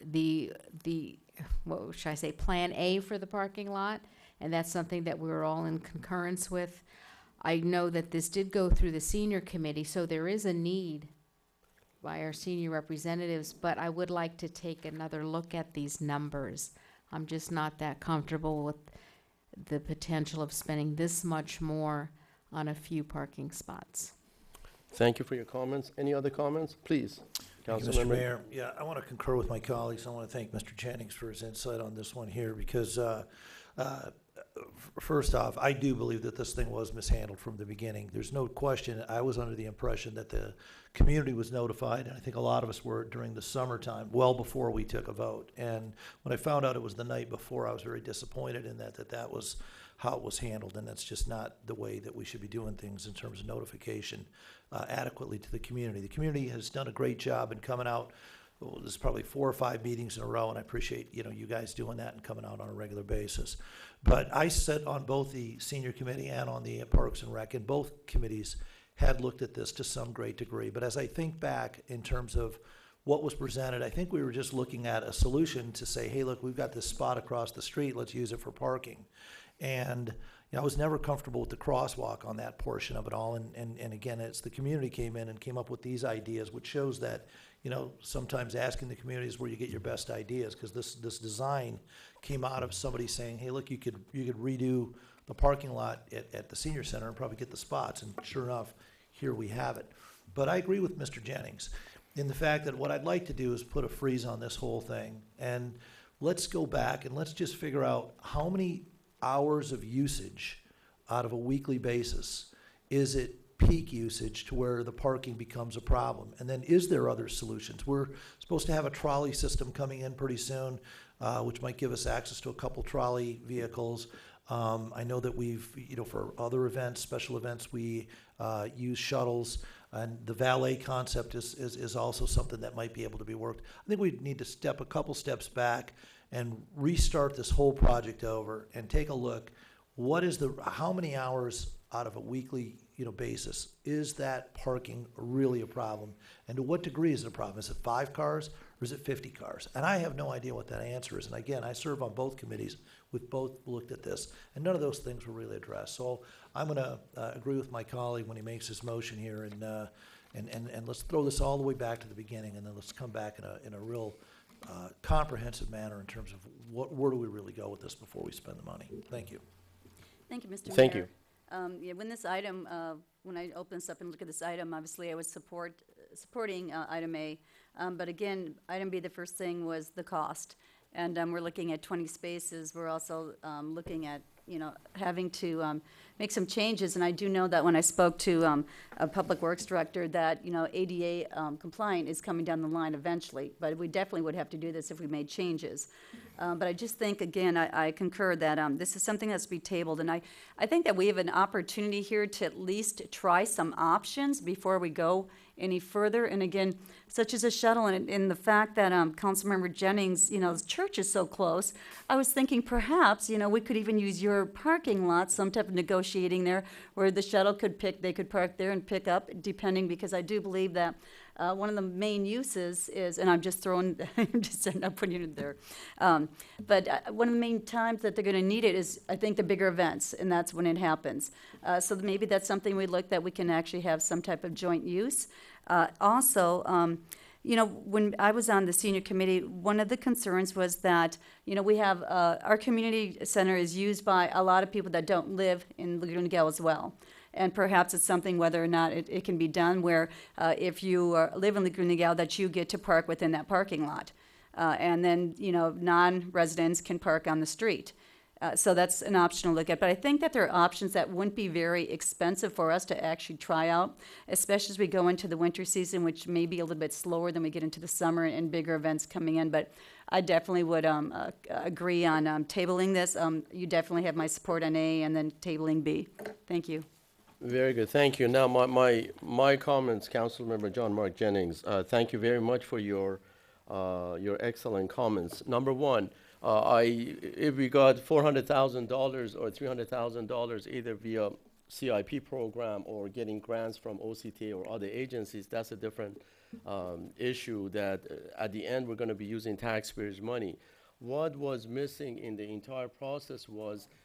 the what should I say, plan A for the parking lot, and that's something that we're all in concurrence with. I know that this did go through the senior committee, so there is a need by our senior representatives, but I would like to take another look at these numbers. I'm just not that comfortable with the potential of spending this much more on a few parking spots. Thank you for your comments. Any other comments? Please. Thank you, Councilmember. Mr. Mayor. Yeah, I want to concur with my colleagues. I want to thank Mr. Jennings for his insight on this one here, because first off, I do believe that this thing was mishandled from the beginning. There's no question. I was under the impression that the community was notified, and I think a lot of us were during the summertime, well before we took a vote. And when I found out it was the night before, I was very disappointed in that was how it was handled, and that's just not the way that we should be doing things in terms of notification adequately to the community. The community has done a great job in coming out. Well, there's probably 4 or 5 meetings in a row, and I appreciate, you guys doing that and coming out on a regular basis. But I sit on both the senior committee and on the Parks and Rec, and both committees had looked at this to some great degree. But as I think back in terms of what was presented, I think we were just looking at a solution to say, hey, look, we've got this spot across the street, let's use it for parking. And I was never comfortable with the crosswalk on that portion of it all. And again, it's the community came in and came up with these ideas, which shows that, sometimes asking the community is where you get your best ideas, because this design came out of somebody saying, hey, look, you could redo the parking lot at the senior center and probably get the spots. And sure enough, here we have it. But I agree with Mr. Jennings in the fact that what I'd like to do is put a freeze on this whole thing. And let's go back and let's just figure out how many hours of usage out of a weekly basis is it peak usage to where the parking becomes a problem? And then is there other solutions? We're supposed to have a trolley system coming in pretty soon, which might give us access to a couple trolley vehicles. I know that we've, for other events, special events, we use shuttles, and the valet concept is also something that might be able to be worked. I think we need to step a couple steps back and restart this whole project over and take a look. How many hours out of a weekly basis is that parking really a problem? And to what degree is it a problem? Is it 5 cars or is it 50 cars? And I have no idea what that answer is. And again, I serve on both committees. We've both looked at this, and none of those things were really addressed. So I'm going to agree with my colleague when he makes his motion here, and let's throw this all the way back to the beginning, and then let's come back in a real comprehensive manner in terms of where do we really go with this before we spend the money. Thank you. Thank you, Mr. Mayor. Thank you. When this item, when I open this up and look at this item, obviously I was supporting item A. But again, item B, the first thing was the cost. And we're looking at 20 spaces. We're also looking at, having to make some changes. And I do know that when I spoke to a public works director that, ADA compliant is coming down the line eventually. But we definitely would have to do this if we made changes. But I just think, again, I concur that this is something that's to be tabled. And I think that we have an opportunity here to at least try some options before we go any further. And again, such as a shuttle, and the fact that Councilmember Jennings, the church is so close, I was thinking perhaps, we could even use your parking lot, some type of negotiating there, where the shuttle they could park there and pick up, depending, because I do believe that one of the main uses is, and I'm just not putting it there, but one of the main times that they're going to need it is, I think, the bigger events, and that's when it happens. So maybe that's something we look that we can actually have some type of joint use. Also, when I was on the senior committee, one of the concerns was that, we have, our community center is used by a lot of people that don't live in Laguna Niguel as well. And perhaps it's something whether or not it can be done where if you live in Laguna Niguel that you get to park within that parking lot. And then, you know, non-residents can park on the street. So that's an option to look at. But I think that there are options that wouldn't be very expensive for us to actually try out, especially as we go into the winter season, which may be a little bit slower than we get into the summer and bigger events coming in. But I definitely would agree on tabling this. You definitely have my support on A, and then tabling B. Thank you. Very good, thank you. Now, my comments, Councilmember John Mark Jennings, thank you very much for your excellent comments. Number one, if we got $400,000 or $300,000 either via CIP program or getting grants from OCTA or other agencies, that's a different issue that at the end we're going to be using taxpayers' money. What was missing in the entire process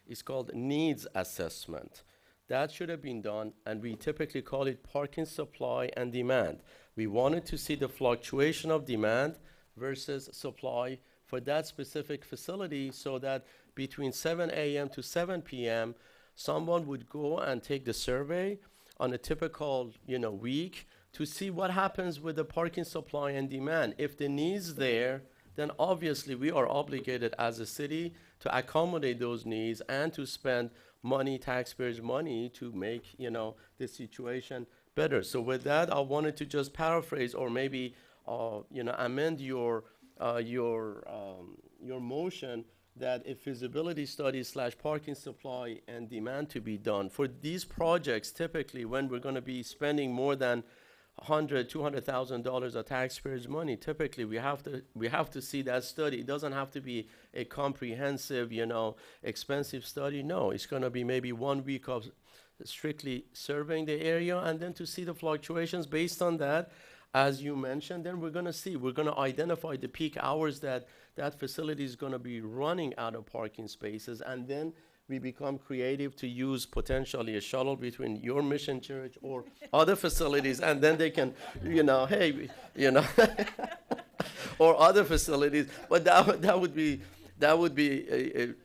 is called needs assessment. That should have been done, and we typically call it parking supply and demand. We wanted to see the fluctuation of demand versus supply for that specific facility, so that between 7 a.m. to 7 p.m., someone would go and take the survey on a typical, week to see what happens with the parking supply and demand. If the need's there, then obviously we are obligated as a city to accommodate those needs and to spend money, taxpayers' money, to make, the situation better. So with that, I wanted to just paraphrase or maybe, amend your motion that a feasibility study / parking supply and demand to be done. For these projects, typically when we're going to be spending more than $100,000, $200,000 of taxpayers' money, typically we have to see that study. It doesn't have to be a comprehensive, expensive study. No, it's going to be maybe 1 week of strictly surveying the area, and then to see the fluctuations based on that. As you mentioned, then we're going to identify the peak hours that facility is going to be running out of parking spaces, and then we become creative to use potentially a shuttle between your mission church or other facilities, and then they can, or other facilities. But that would be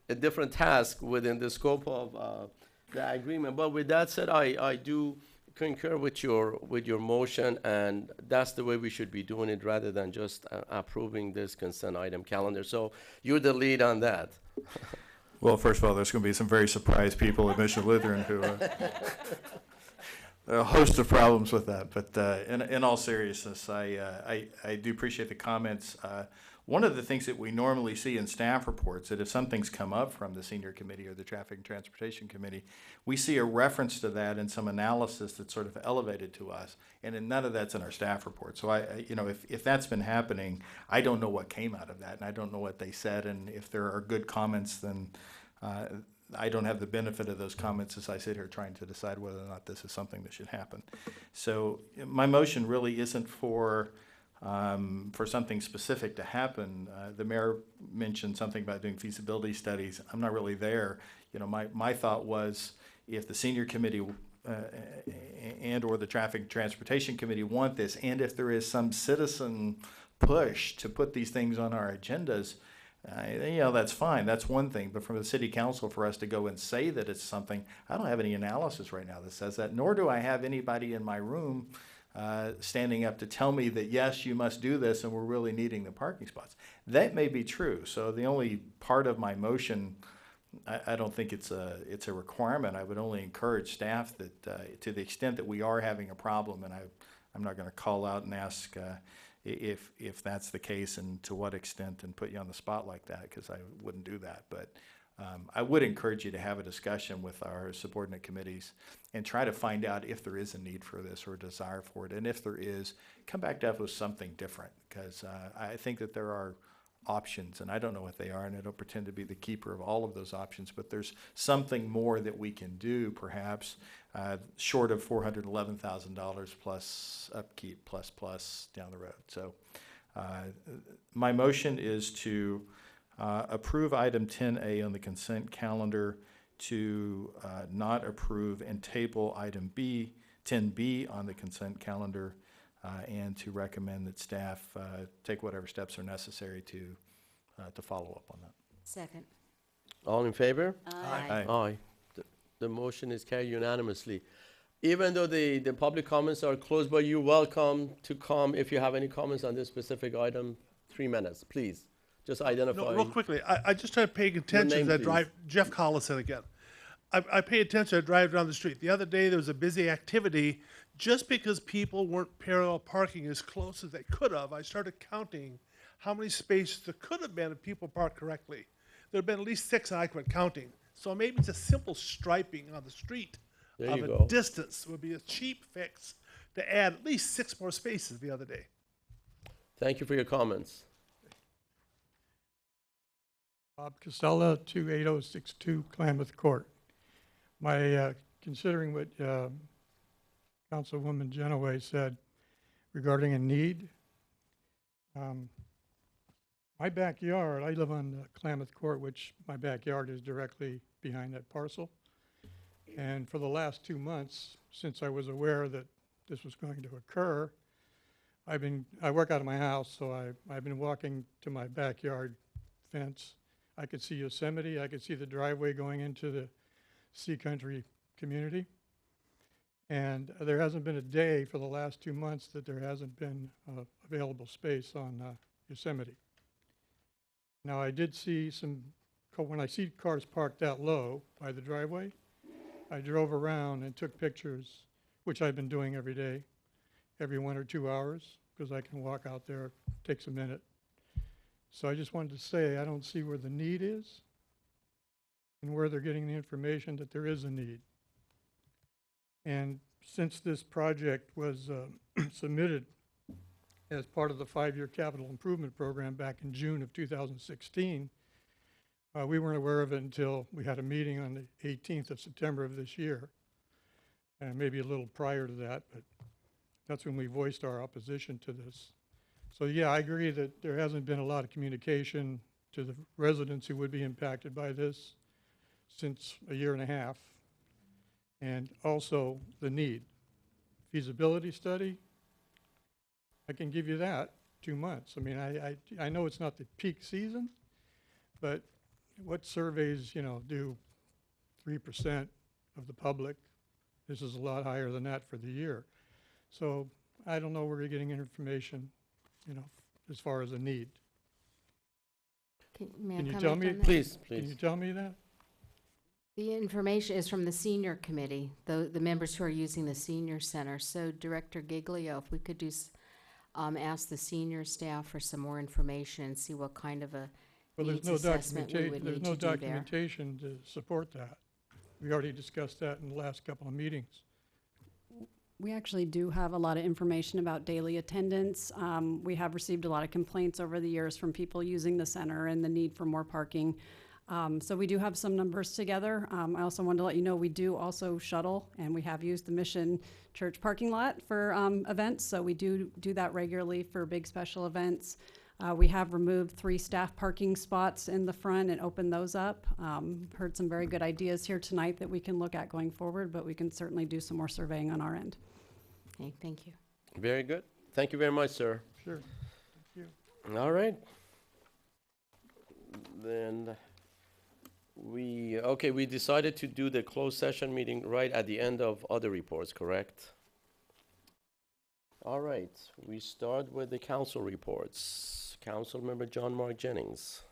a different task within the scope of the agreement. But with that said, I do concur with your motion, and that's the way we should be doing it, rather than just approving this consent item calendar. So you're the lead on that. Well, first of all, there's going to be some very surprised people at Mission Lutheran who there are a host of problems with that. But in all seriousness, I do appreciate the comments. One of the things that we normally see in staff reports, that if something's come up from the Senior Committee or the Traffic and Transportation Committee, we see a reference to that and some analysis that's sort of elevated to us, and none of that's in our staff report. So if that's been happening, I don't know what came out of that, and I don't know what they said, and if there are good comments, then I don't have the benefit of those comments as I sit here trying to decide whether or not this is something that should happen. So my motion really isn't for something specific to happen. The mayor mentioned something about doing feasibility studies. I'm not really there. My thought was, if the Senior Committee and or the Traffic and Transportation Committee want this, and if there is some citizen push to put these things on our agendas, that's fine. That's one thing. But from the city council, for us to go and say that it's something, I don't have any analysis right now that says that, nor do I have anybody in my room standing up to tell me that, yes, you must do this, and we're really needing the parking spots. That may be true. So the only part of my motion, I don't think it's a requirement. I would only encourage staff that to the extent that we are having a problem, and I'm not going to call out and ask if that's the case and to what extent and put you on the spot like that, because I wouldn't do that. But I would encourage you to have a discussion with our subordinate committees and try to find out if there is a need for this or a desire for it. And if there is, come back to us with something different, because I think that there are options, and I don't know what they are, and I don't pretend to be the keeper of all of those options, but there's something more that we can do, perhaps, short of $411,000 plus upkeep plus down the road. So my motion is to approve item 10A on the consent calendar, to not approve and table item 10B on the consent calendar, and to recommend that staff take whatever steps are necessary to follow up on that. Second. All in favor? Aye. Aye. The motion is carried unanimously. Even though the public comments are closed, but you're welcome to come if you have any comments on this specific item 3 minutes, please. Just identify. No, real quickly, I just started paying attention name, as I please. drive, Jeff Collison again. I pay attention, I drive down the street. The other day, there was a busy activity. Just because people weren't parallel parking as close as they could have, I started counting how many spaces there could have been if people parked correctly. There have been at least 6, and I quit counting. So maybe it's a simple striping on the street There of you a go. distance would be a cheap fix to add at least 6 more spaces the other day. Thank you for your comments. Bob Casella, 28062 Klamath Court. My, considering what Councilwoman Genoway said regarding a need, my backyard, I live on Klamath Court, which my backyard is directly behind that parcel. And for the last 2 months, since I was aware that this was going to occur, I work out of my house, so I've been walking to my backyard fence. I could see Yosemite, I could see the driveway going into the Sea Country community. And there hasn't been a day for the last 2 months that there hasn't been available space on Yosemite. Now, I did see when I see cars parked that low by the driveway, I drove around and took pictures, which I've been doing every day, every 1 or 2 hours, because I can walk out there, takes a minute. So I just wanted to say, I don't see where the need is and where they're getting the information that there is a need. And since this project was submitted as part of the 5-year capital improvement program back in June of 2016, we weren't aware of it until we had a meeting on the 18th of September of this year, and maybe a little prior to that, but that's when we voiced our opposition to this. So yeah, I agree that there hasn't been a lot of communication to the residents who would be impacted by this since a year and a half. And also the need. Feasibility study, I can give you that, 2 months. I mean, I know it's not the peak season, but what surveys, do 3% of the public? This is a lot higher than that for the year. So I don't know where you're getting information, as far as a need. May I Can you comment tell me? on that? Please, Can you please. tell me that? The information is from the senior committee, the members who are using the senior center. So Director Giglio, if we could ask the senior staff for some more information and see what kind of a Well, needs there's no assessment we would need to do there. documentation to support that. We already discussed that in the last couple of meetings. We actually do have a lot of information about daily attendance. We have received a lot of complaints over the years from people using the center and the need for more parking. So we do have some numbers together. I also wanted to let you know we do also shuttle, and we have used the Mission Church parking lot for events. So we do that regularly for big special events. We have removed 3 staff parking spots in the front and opened those up. Heard some very good ideas here tonight that we can look at going forward, but we can certainly do some more surveying on our end. Okay, thank you. Very good. Thank you very much, sir. Sure. Thank you. All right. Then we decided to do the closed session meeting right at the end of other reports, correct? All right, we start with the council reports. Councilmember John Mark Jennings.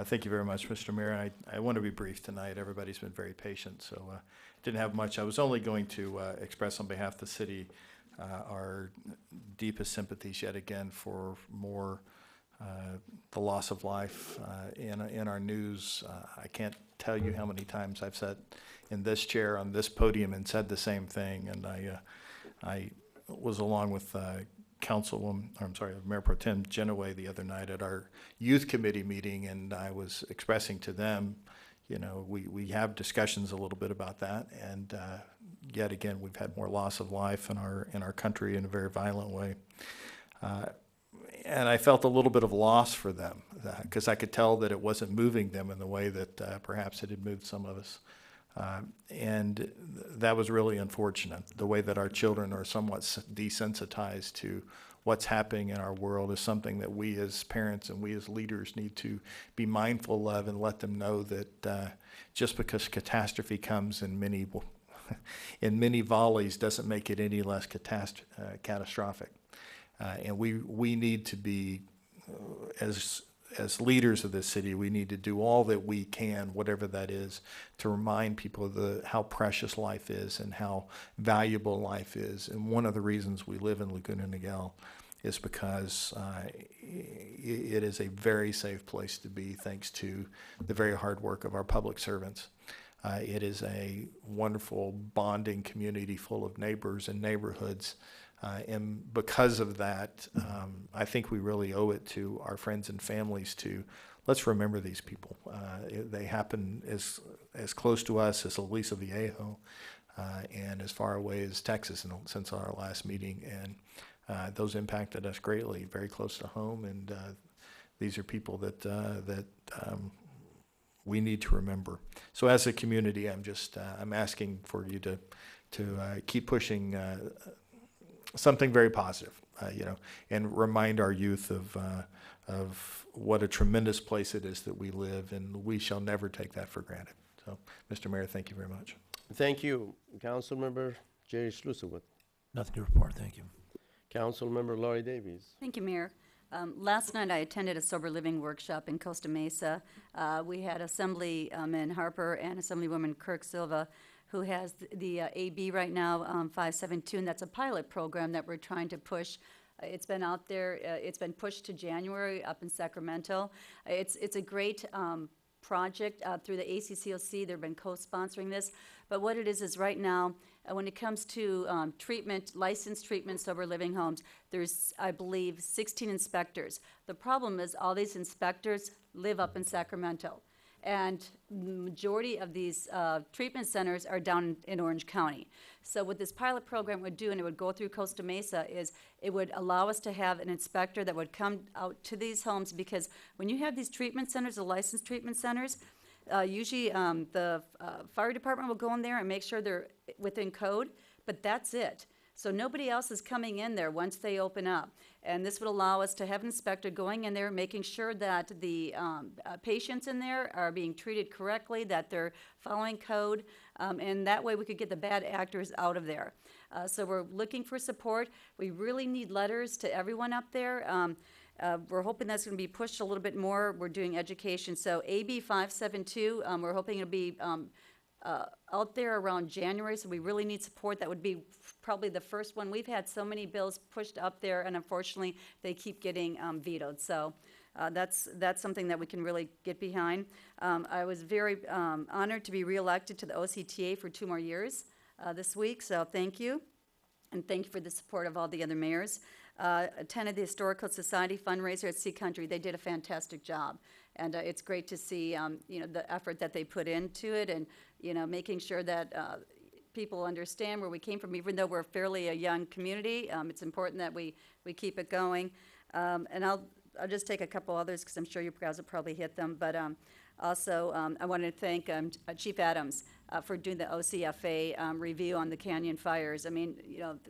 Thank you very much, Mr. Mayor. I want to be brief tonight. Everybody's been very patient, so didn't have much. I was only going to express on behalf of the city our deepest sympathies yet again for more the loss of life in our news. I can't tell you how many times I've sat in this chair on this podium and said the same thing, and I was along with Mayor Pro Tem Genoway the other night at our youth committee meeting, and I was expressing to them, we have discussions a little bit about that, and yet again we've had more loss of life in our country in a very violent way, and I felt a little bit of loss for them because I could tell that it wasn't moving them in the way that perhaps it had moved some of us. And that was really unfortunate. The way that our children are somewhat desensitized to what's happening in our world is something that we as parents and we as leaders need to be mindful of and let them know that just because catastrophe comes in many volleys doesn't make it any less catastrophic. And we need to be as leaders of this city, we need to do all that we can, whatever that is, to remind people of how precious life is and how valuable life is. And one of the reasons we live in Laguna Niguel is because it is a very safe place to be, thanks to the very hard work of our public servants. It is a wonderful bonding community full of neighbors and neighborhoods. And because of that, I think we really owe it to our friends and families to let's remember these people. They happen as close to us as Aliso Viejo and as far away as Texas since our last meeting. And those impacted us greatly, very close to home. And these are people that we need to remember. So as a community, I'm asking for you to keep pushing something very positive, and remind our youth of what a tremendous place it is that we live, and we shall never take that for granted. So, Mr. Mayor, thank you very much. Thank you. Councilmember Jerry Schlusselwood. Nothing to report, thank you. Councilmember Laurie Davies. Thank you, Mayor. Last night I attended a sober living workshop in Costa Mesa. We had Assemblyman Harper and Assemblywoman Kirk Silva, who has the AB right now, 572, and that's a pilot program that we're trying to push. It's been out there, it's been pushed to January up in Sacramento. It's a great project through the ACCOC. They've been co-sponsoring this. But what it is right now, when it comes to licensed treatment, sober living homes, there's, I believe, 16 inspectors. The problem is all these inspectors live up in Sacramento. And the majority of these treatment centers are down in Orange County. So what this pilot program would do, and it would go through Costa Mesa, is it would allow us to have an inspector that would come out to these homes, because when you have these treatment centers, the licensed treatment centers, usually the fire department will go in there and make sure they're within code, but that's it. So nobody else is coming in there once they open up. And this would allow us to have an inspector going in there, making sure that the patients in there are being treated correctly, that they're following code, and that way we could get the bad actors out of there. So we're looking for support. We really need letters to everyone up there. We're hoping that's going to be pushed a little bit more. We're doing education. So AB 572, we're hoping it'll be out there around January, so we really need support. That would be probably the first one. We've had so many bills pushed up there, and unfortunately, they keep getting vetoed. So that's something that we can really get behind. I was very honored to be reelected to the OCTA for 2 more years this week, so thank you. And thank you for the support of all the other mayors. Attended the Historical Society fundraiser at Sea Country. They did a fantastic job. And it's great to see, the effort that they put into it, and, making sure that people understand where we came from. Even though we're fairly a young community, it's important that we keep it going. And I'll just take a couple others, because I'm sure you guys will probably hit them. But also, I wanted to thank Chief Adams for doing the OCFA review on the Canyon fires. I mean,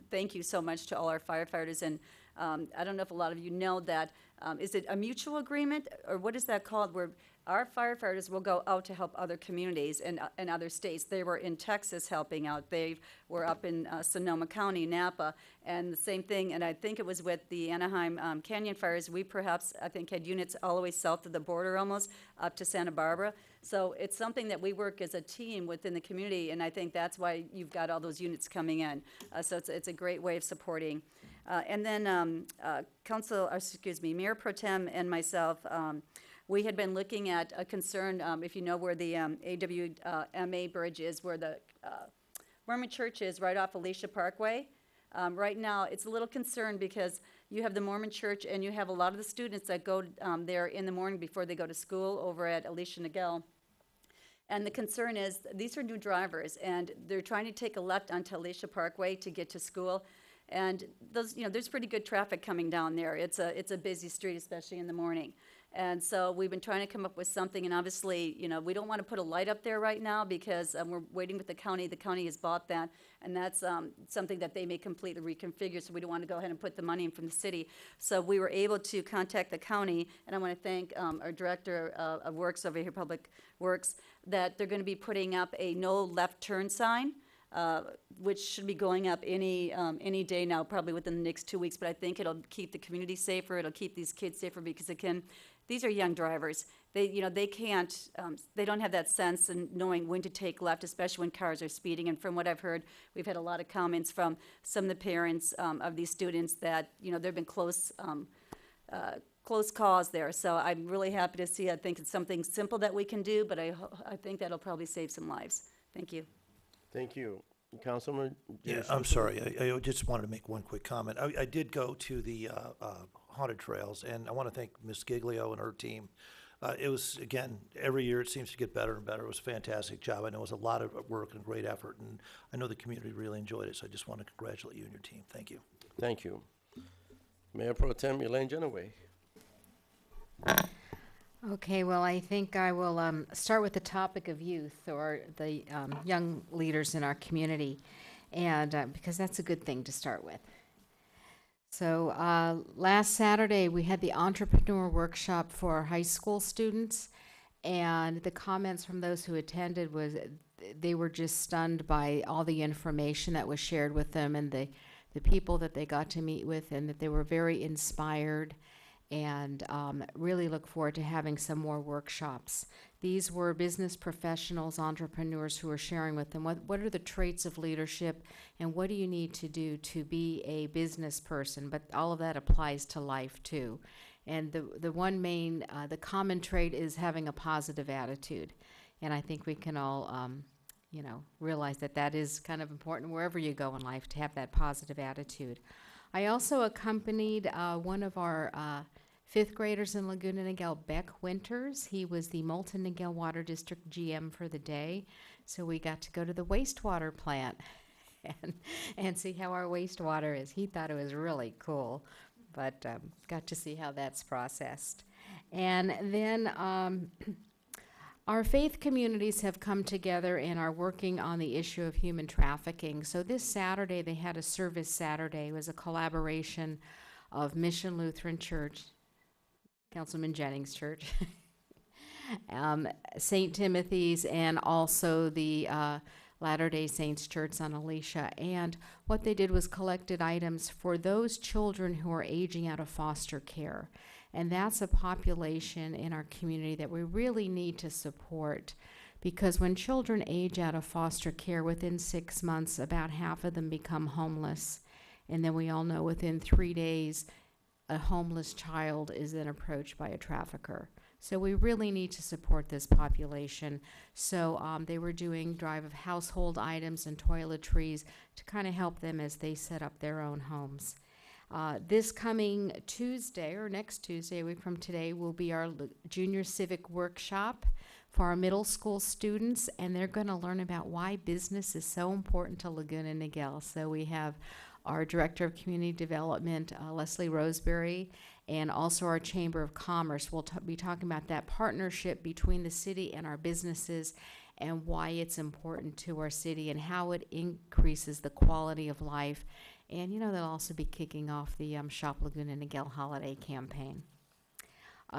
thank you so much to all our firefighters. And I don't know if a lot of you know that. Is it a mutual agreement, or what is that called, where our firefighters will go out to help other communities and other states? They were in Texas helping out. They were up in Sonoma County, Napa, and the same thing. And I think it was with the Anaheim Canyon fires. We perhaps, I think, had units all the way south of the border, almost up to Santa Barbara. So it's something that we work as a team within the community, and I think that's why you've got all those units coming in. So it's a great way of supporting. And then Mayor Pro Tem and myself, we had been looking at a concern, if you know where the AWMA bridge is, where the Mormon Church is, right off Alicia Parkway. Right now, it's a little concerned because you have the Mormon Church, and you have a lot of the students that go there in the morning before they go to school over at Alicia Niguel. And the concern is, these are new drivers, and they're trying to take a left onto Alicia Parkway to get to school. And those, there's pretty good traffic coming down there. It's a busy street, especially in the morning. And so we've been trying to come up with something, and obviously, we don't want to put a light up there right now, because we're waiting with the county. The county has bought that, and that's something that they may completely reconfigure, so we don't want to go ahead and put the money in from the city. So we were able to contact the county, and I want to thank our Director of Works over here, Public Works, that they're going to be putting up a no left turn sign which should be going up any day now, probably within the next 2 weeks. But I think it'll keep the community safer. It'll keep these kids safer because, again, these are young drivers. They can't, they don't have that sense in knowing when to take left, especially when cars are speeding. And from what I've heard, we've had a lot of comments from some of the parents of these students that, there have been close calls there. So I'm really happy to see. I think it's something simple that we can do, but I think that'll probably save some lives. Thank you. Thank you. Councilman? Yeah, I'm sorry. I just wanted to make one quick comment. I did go to the haunted trails, and I want to thank Ms. Giglio and her team. It was, again, every year it seems to get better and better. It was a fantastic job. I know it was a lot of work and great effort, and I know the community really enjoyed it, so I just want to congratulate you and your team. Thank you. Thank you. Mayor Pro Tem Elaine Genoway. Okay, well, I think I will start with the topic of youth, or the young leaders in our community, and because that's a good thing to start with. So last Saturday, we had the entrepreneur workshop for our high school students, and the comments from those who attended was they were just stunned by all the information that was shared with them, and the people that they got to meet with, and that they were very inspired, and really look forward to having some more workshops. These were business professionals, entrepreneurs who were sharing with them what are the traits of leadership and what do you need to do to be a business person, but all of that applies to life too. And the one main, the common trait is having a positive attitude. And I think we can all, realize that that is kind of important wherever you go in life, to have that positive attitude. I also accompanied one of our fifth graders in Laguna Niguel, Beck Winters. He was the Moulton Niguel Water District GM for the day. So we got to go to the wastewater plant and see how our wastewater is. He thought it was really cool, but got to see how that's processed. And then our faith communities have come together and are working on the issue of human trafficking. So this Saturday, they had a service Saturday. It was a collaboration of Mission Lutheran Church, Councilman Jennings Church, St. Timothy's, and also the Latter-day Saints Church on Alicia. And what they did was collected items for those children who are aging out of foster care. And that's a population in our community that we really need to support, because when children age out of foster care, within 6 months, about half of them become homeless. And then we all know within 3 days, a homeless child is then approached by a trafficker. So we really need to support this population. So they were doing drive of household items and toiletries to kind of help them as they set up their own homes. This coming Tuesday, or next Tuesday, a week from today, will be our junior civic workshop for our middle school students, and they're going to learn about why business is so important to Laguna Niguel. So we have our Director of Community Development, Leslie Roseberry, and also our Chamber of Commerce. We'll be talking about that partnership between the city and our businesses, and why it's important to our city and how it increases the quality of life. And they'll also be kicking off the Shop Laguna Niguel holiday campaign.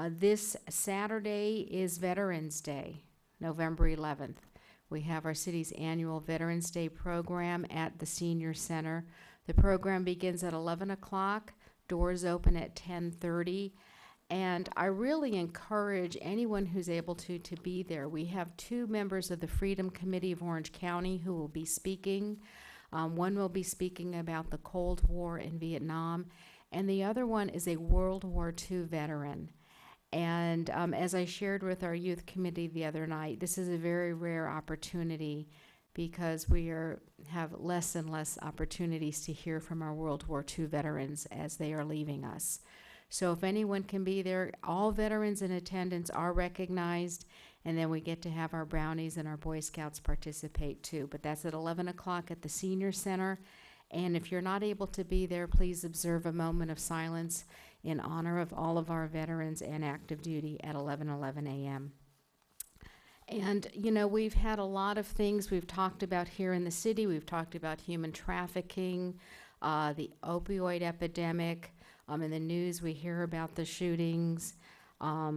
This Saturday is Veterans Day, November 11th. We have our city's annual Veterans Day program at the Senior Center. The program begins at 11 o'clock, doors open at 10:30, and I really encourage anyone who's able to be there. We have 2 members of the Freedom Committee of Orange County who will be speaking. One will be speaking about the Cold War in Vietnam, and the other one is a World War II veteran. And as I shared with our youth committee the other night, this is a very rare opportunity, because we have less and less opportunities to hear from our World War II veterans as they are leaving us. So if anyone can be there, all veterans in attendance are recognized, and then we get to have our brownies and our Boy Scouts participate too. But that's at 11 o'clock at the Senior Center. And if you're not able to be there, please observe a moment of silence in honor of all of our veterans and active duty at 11:11 a.m. And, we've had a lot of things we've talked about here in the city. We've talked about human trafficking, the opioid epidemic. In the news, we hear about the shootings. A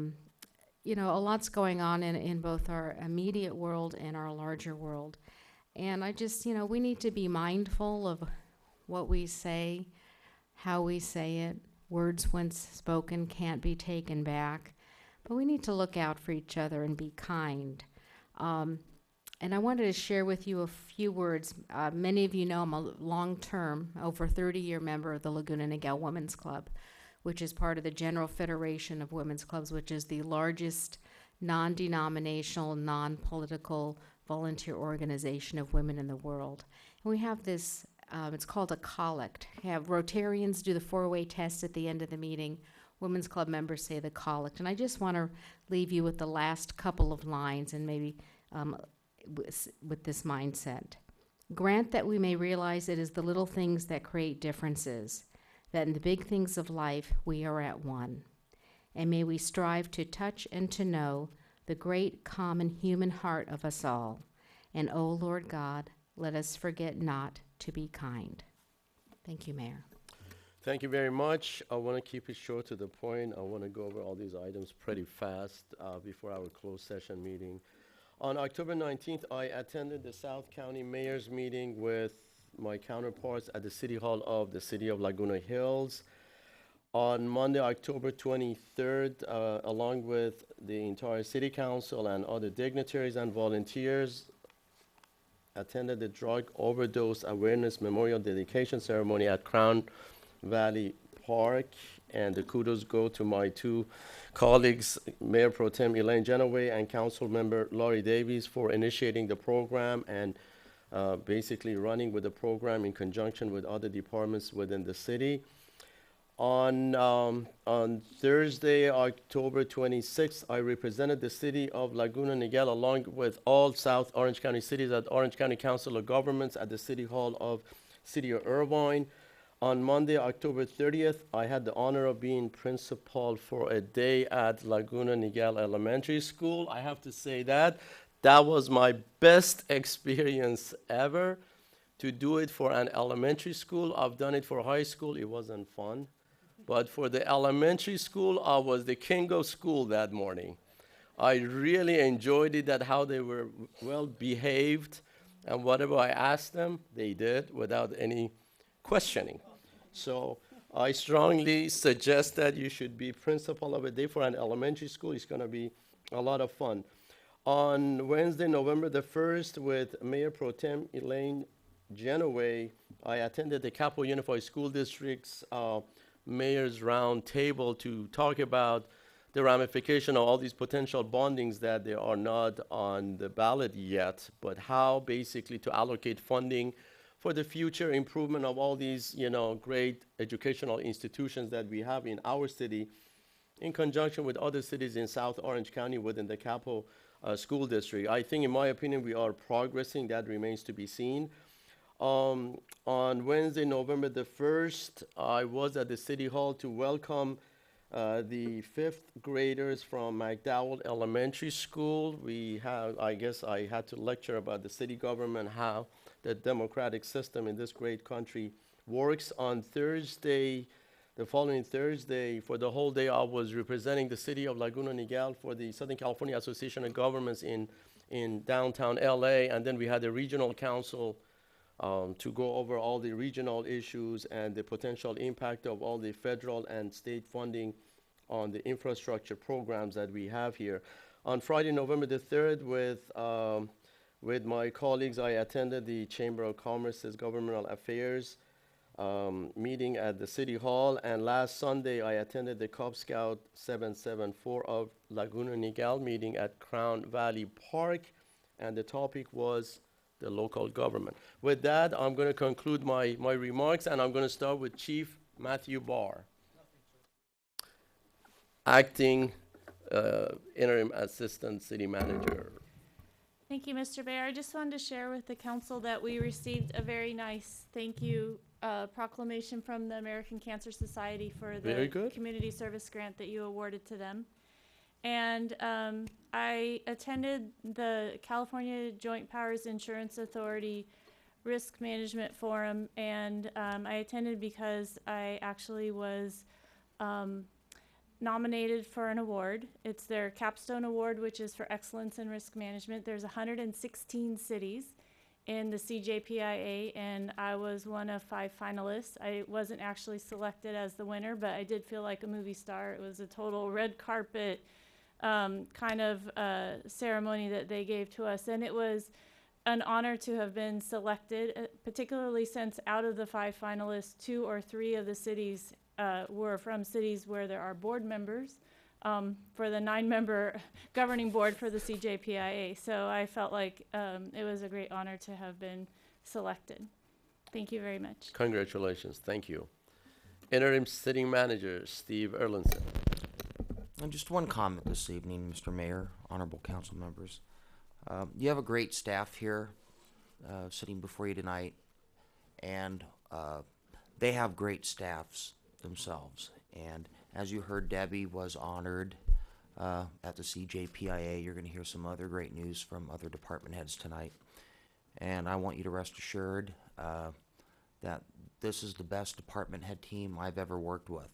lot's going on in both our immediate world and our larger world. And I just, we need to be mindful of what we say, how we say it. Words once spoken can't be taken back. But we need to look out for each other and be kind. And I wanted to share with you a few words. Many of you know I'm a long-term, over 30-year member of the Laguna Niguel Women's Club, which is part of the General Federation of Women's Clubs, which is the largest non-denominational, non-political volunteer organization of women in the world. And we have this, it's called a collect. Have Rotarians do the four-way test at the end of the meeting. Women's Club members say the collect. And I just want to leave you with the last couple of lines and maybe with this mindset. Grant that we may realize it is the little things that create differences, that in the big things of life we are at one. And may we strive to touch and to know the great common human heart of us all. And O Lord God, let us forget not to be kind. Thank you, Mayor. Thank you very much. I want to keep it short to the point. I want to go over all these items pretty fast before our closed session meeting. On October 19th, I attended the South County Mayor's meeting with my counterparts at the City Hall of the City of Laguna Hills. On Monday, October 23rd, along with the entire City Council and other dignitaries and volunteers, attended the Drug Overdose Awareness Memorial Dedication Ceremony at Crown Valley Park. And the kudos go to my two colleagues, Mayor Pro Tem Elaine Genoway and Council Member Laurie Davies, for initiating the program and basically running with the program in conjunction with other departments within the city. On Thursday, October 26th, I represented the city of Laguna Niguel along with all South Orange County cities at Orange County Council of Governments at the City Hall of City of Irvine. On Monday, October 30th, I had the honor of being principal for a day at Laguna Niguel Elementary School. I have to say that was my best experience ever, to do it for an elementary school. I've done it for high school. It wasn't fun. But for the elementary school, I was the king of school that morning. I really enjoyed it, that how they were well behaved, and whatever I asked them, they did without any questioning. So I strongly suggest that you should be principal of a day for an elementary school. It's going to be a lot of fun. On Wednesday, November the 1st, with Mayor Pro Tem Elaine Genoway, I attended the Capital Unified School District's Mayor's Round Table to talk about the ramification of all these potential bondings that they are not on the ballot yet, but how basically to allocate funding for the future improvement of all these, great educational institutions that we have in our city, in conjunction with other cities in South Orange County within the Capital School District. I think, in my opinion, we are progressing. That remains to be seen. On Wednesday, November the 1st, I was at the City Hall to welcome the 5th graders from McDowell Elementary School. I guess I had to lecture about the city government, how the democratic system in this great country works. On Thursday, the following Thursday, for the whole day, I was representing the city of Laguna Niguel for the Southern California Association of Governments in downtown LA. And then we had a regional council to go over all the regional issues and the potential impact of all the federal and state funding on the infrastructure programs that we have here. On Friday, November the 3rd, with my colleagues, I attended the Chamber of Commerce's Governmental Affairs meeting at the City Hall. And last Sunday, I attended the Cub Scout 774 of Laguna Niguel meeting at Crown Valley Park. And the topic was the local government. With that, I'm going to conclude my remarks, and I'm going to start with Chief Matthew Barr, Acting Interim Assistant City Manager. Thank you, Mr. Mayor. I just wanted to share with the council that we received a very nice thank you proclamation from the American Cancer Society for the community service grant that you awarded to them. And I attended the California Joint Powers Insurance Authority Risk Management Forum, and I attended because I actually was nominated for an award. It's their Capstone Award, which is for excellence in risk management. There's 116 cities in the CJPIA, and I was one of 5 finalists. I wasn't actually selected as the winner, but I did feel like a movie star. It was a total red carpet kind of ceremony that they gave to us, and it was an honor to have been selected, particularly since out of the 5 finalists, 2 or 3 of the cities were from cities where there are board members for the 9-member governing board for the CJPIA. So I felt like it was a great honor to have been selected. Thank you very much. Congratulations. Thank you. Interim City Manager Steve Erlandson. And just one comment this evening, Mr. Mayor, honorable council members. You have a great staff here sitting before you tonight, and they have great staffs themselves. And as you heard, Debbie was honored at the CJPIA. You're going to hear some other great news from other department heads tonight. And I want you to rest assured that this is the best department head team I've ever worked with.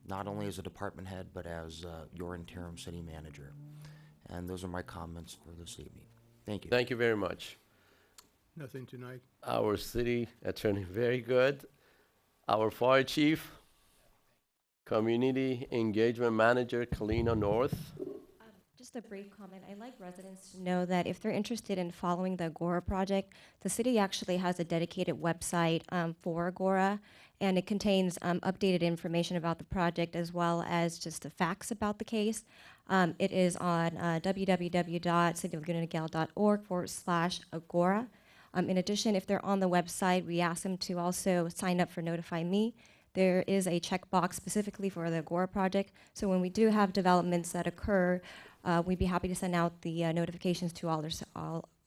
Not only as a department head, but as your interim city manager. And those are my comments for this evening. Thank you. Thank you very much. Nothing tonight. Our city attorney, very good. Our fire chief, community engagement manager, Kalina North. Just a brief comment. I'd like residents to know that if they're interested in following the Agora project, the city actually has a dedicated website for Agora, and it contains updated information about the project as well as just the facts about the case. It is on www.cityoflagunaNiguel.org/Agora. In addition, if they're on the website, we ask them to also sign up for Notify Me. There is a checkbox specifically for the Agora project, so when we do have developments that occur, we'd be happy to send out the notifications to all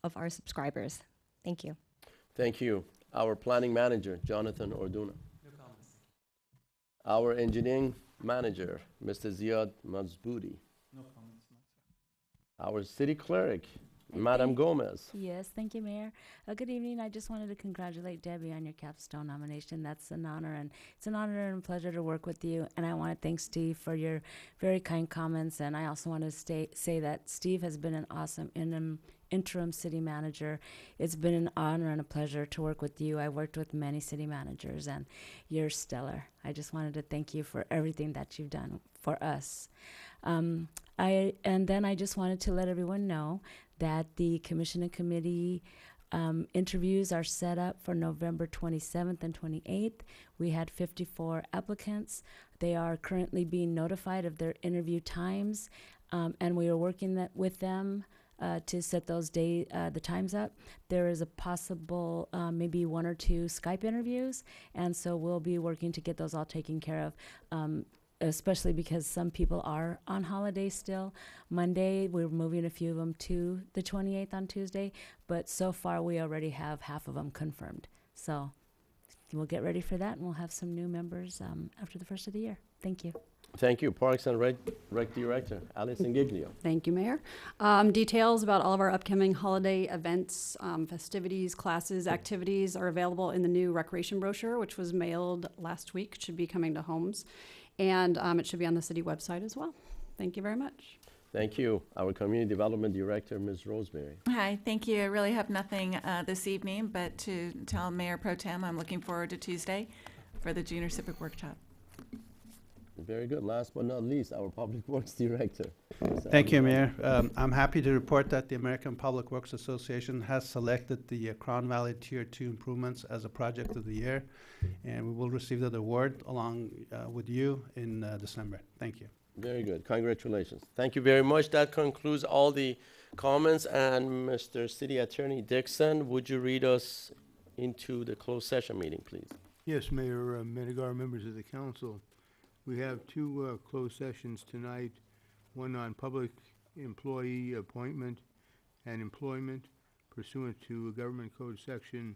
of our subscribers. Thank you. Thank you. Our planning manager, Jonathan Orduna. Our engineering manager, Mr. Ziad Mazboudi. No comments. Our city clerk, Madam Gomez. Yes, thank you, Mayor. Good evening. I just wanted to congratulate Debbie on your capstone nomination. That's an honor, and it's an honor and pleasure to work with you. And I want to thank Steve for your very kind comments. And I also want to say that Steve has been an awesome interim city manager. It's been an honor and a pleasure to work with you. I worked with many city managers, and you're stellar. I just wanted to thank you for everything that you've done for us. And then I just wanted to let everyone know that the commission and committee interviews are set up for November 27th and 28th. We had 54 applicants. They are currently being notified of their interview times, and we are working with them to set those the times up. There is a possible maybe 1 or 2 Skype interviews, and so we'll be working to get those all taken care of. Especially because some people are on holiday still. Monday, we're moving a few of them to the 28th on Tuesday, but so far we already have half of them confirmed. So we'll get ready for that, and we'll have some new members after the first of the year. Thank you. Thank you. Parks and Rec Director, Alison Giglio. Thank you, Mayor. Details about all of our upcoming holiday events, festivities, classes, activities are available in the new recreation brochure, which was mailed last week. It should be coming to homes. And it should be on the city website as well. Thank you very much. Thank you. Our Community Development Director, Ms. Rosemary. Hi, thank you. I really have nothing this evening, but to tell Mayor Pro Tem I'm looking forward to Tuesday for the Junior Civic Workshop. Very good. Last but not least, our Public Works Director. Thank you, Mayor. I'm happy to report that the American Public Works Association has selected the Crown Valley Tier 2 improvements as a project of the year, and we will receive that award along with you in December. Thank you. Very good. Congratulations. Thank you very much. That concludes all the comments. And Mr. City Attorney Dixon, would you read us into the closed session meeting, please? Yes, Mayor Menegar, members of the council. We have 2 closed sessions tonight, one on public employee appointment and employment pursuant to Government Code Section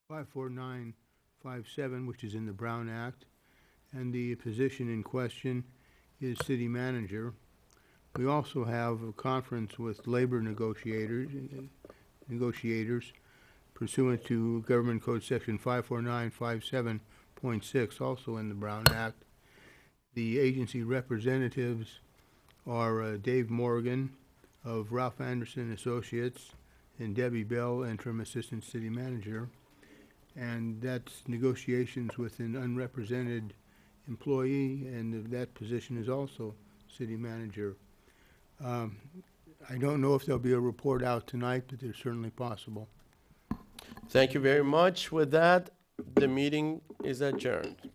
54957, which is in the Brown Act, and the position in question is city manager. We also have a conference with labor negotiators pursuant to Government Code Section 54957.6, also in the Brown Act. The agency representatives are Dave Morgan of Ralph Anderson Associates and Debbie Bell, interim assistant city manager. And that's negotiations with an unrepresented employee, and that position is also city manager. I don't know if there'll be a report out tonight, but it's certainly possible. Thank you very much. With that, the meeting is adjourned.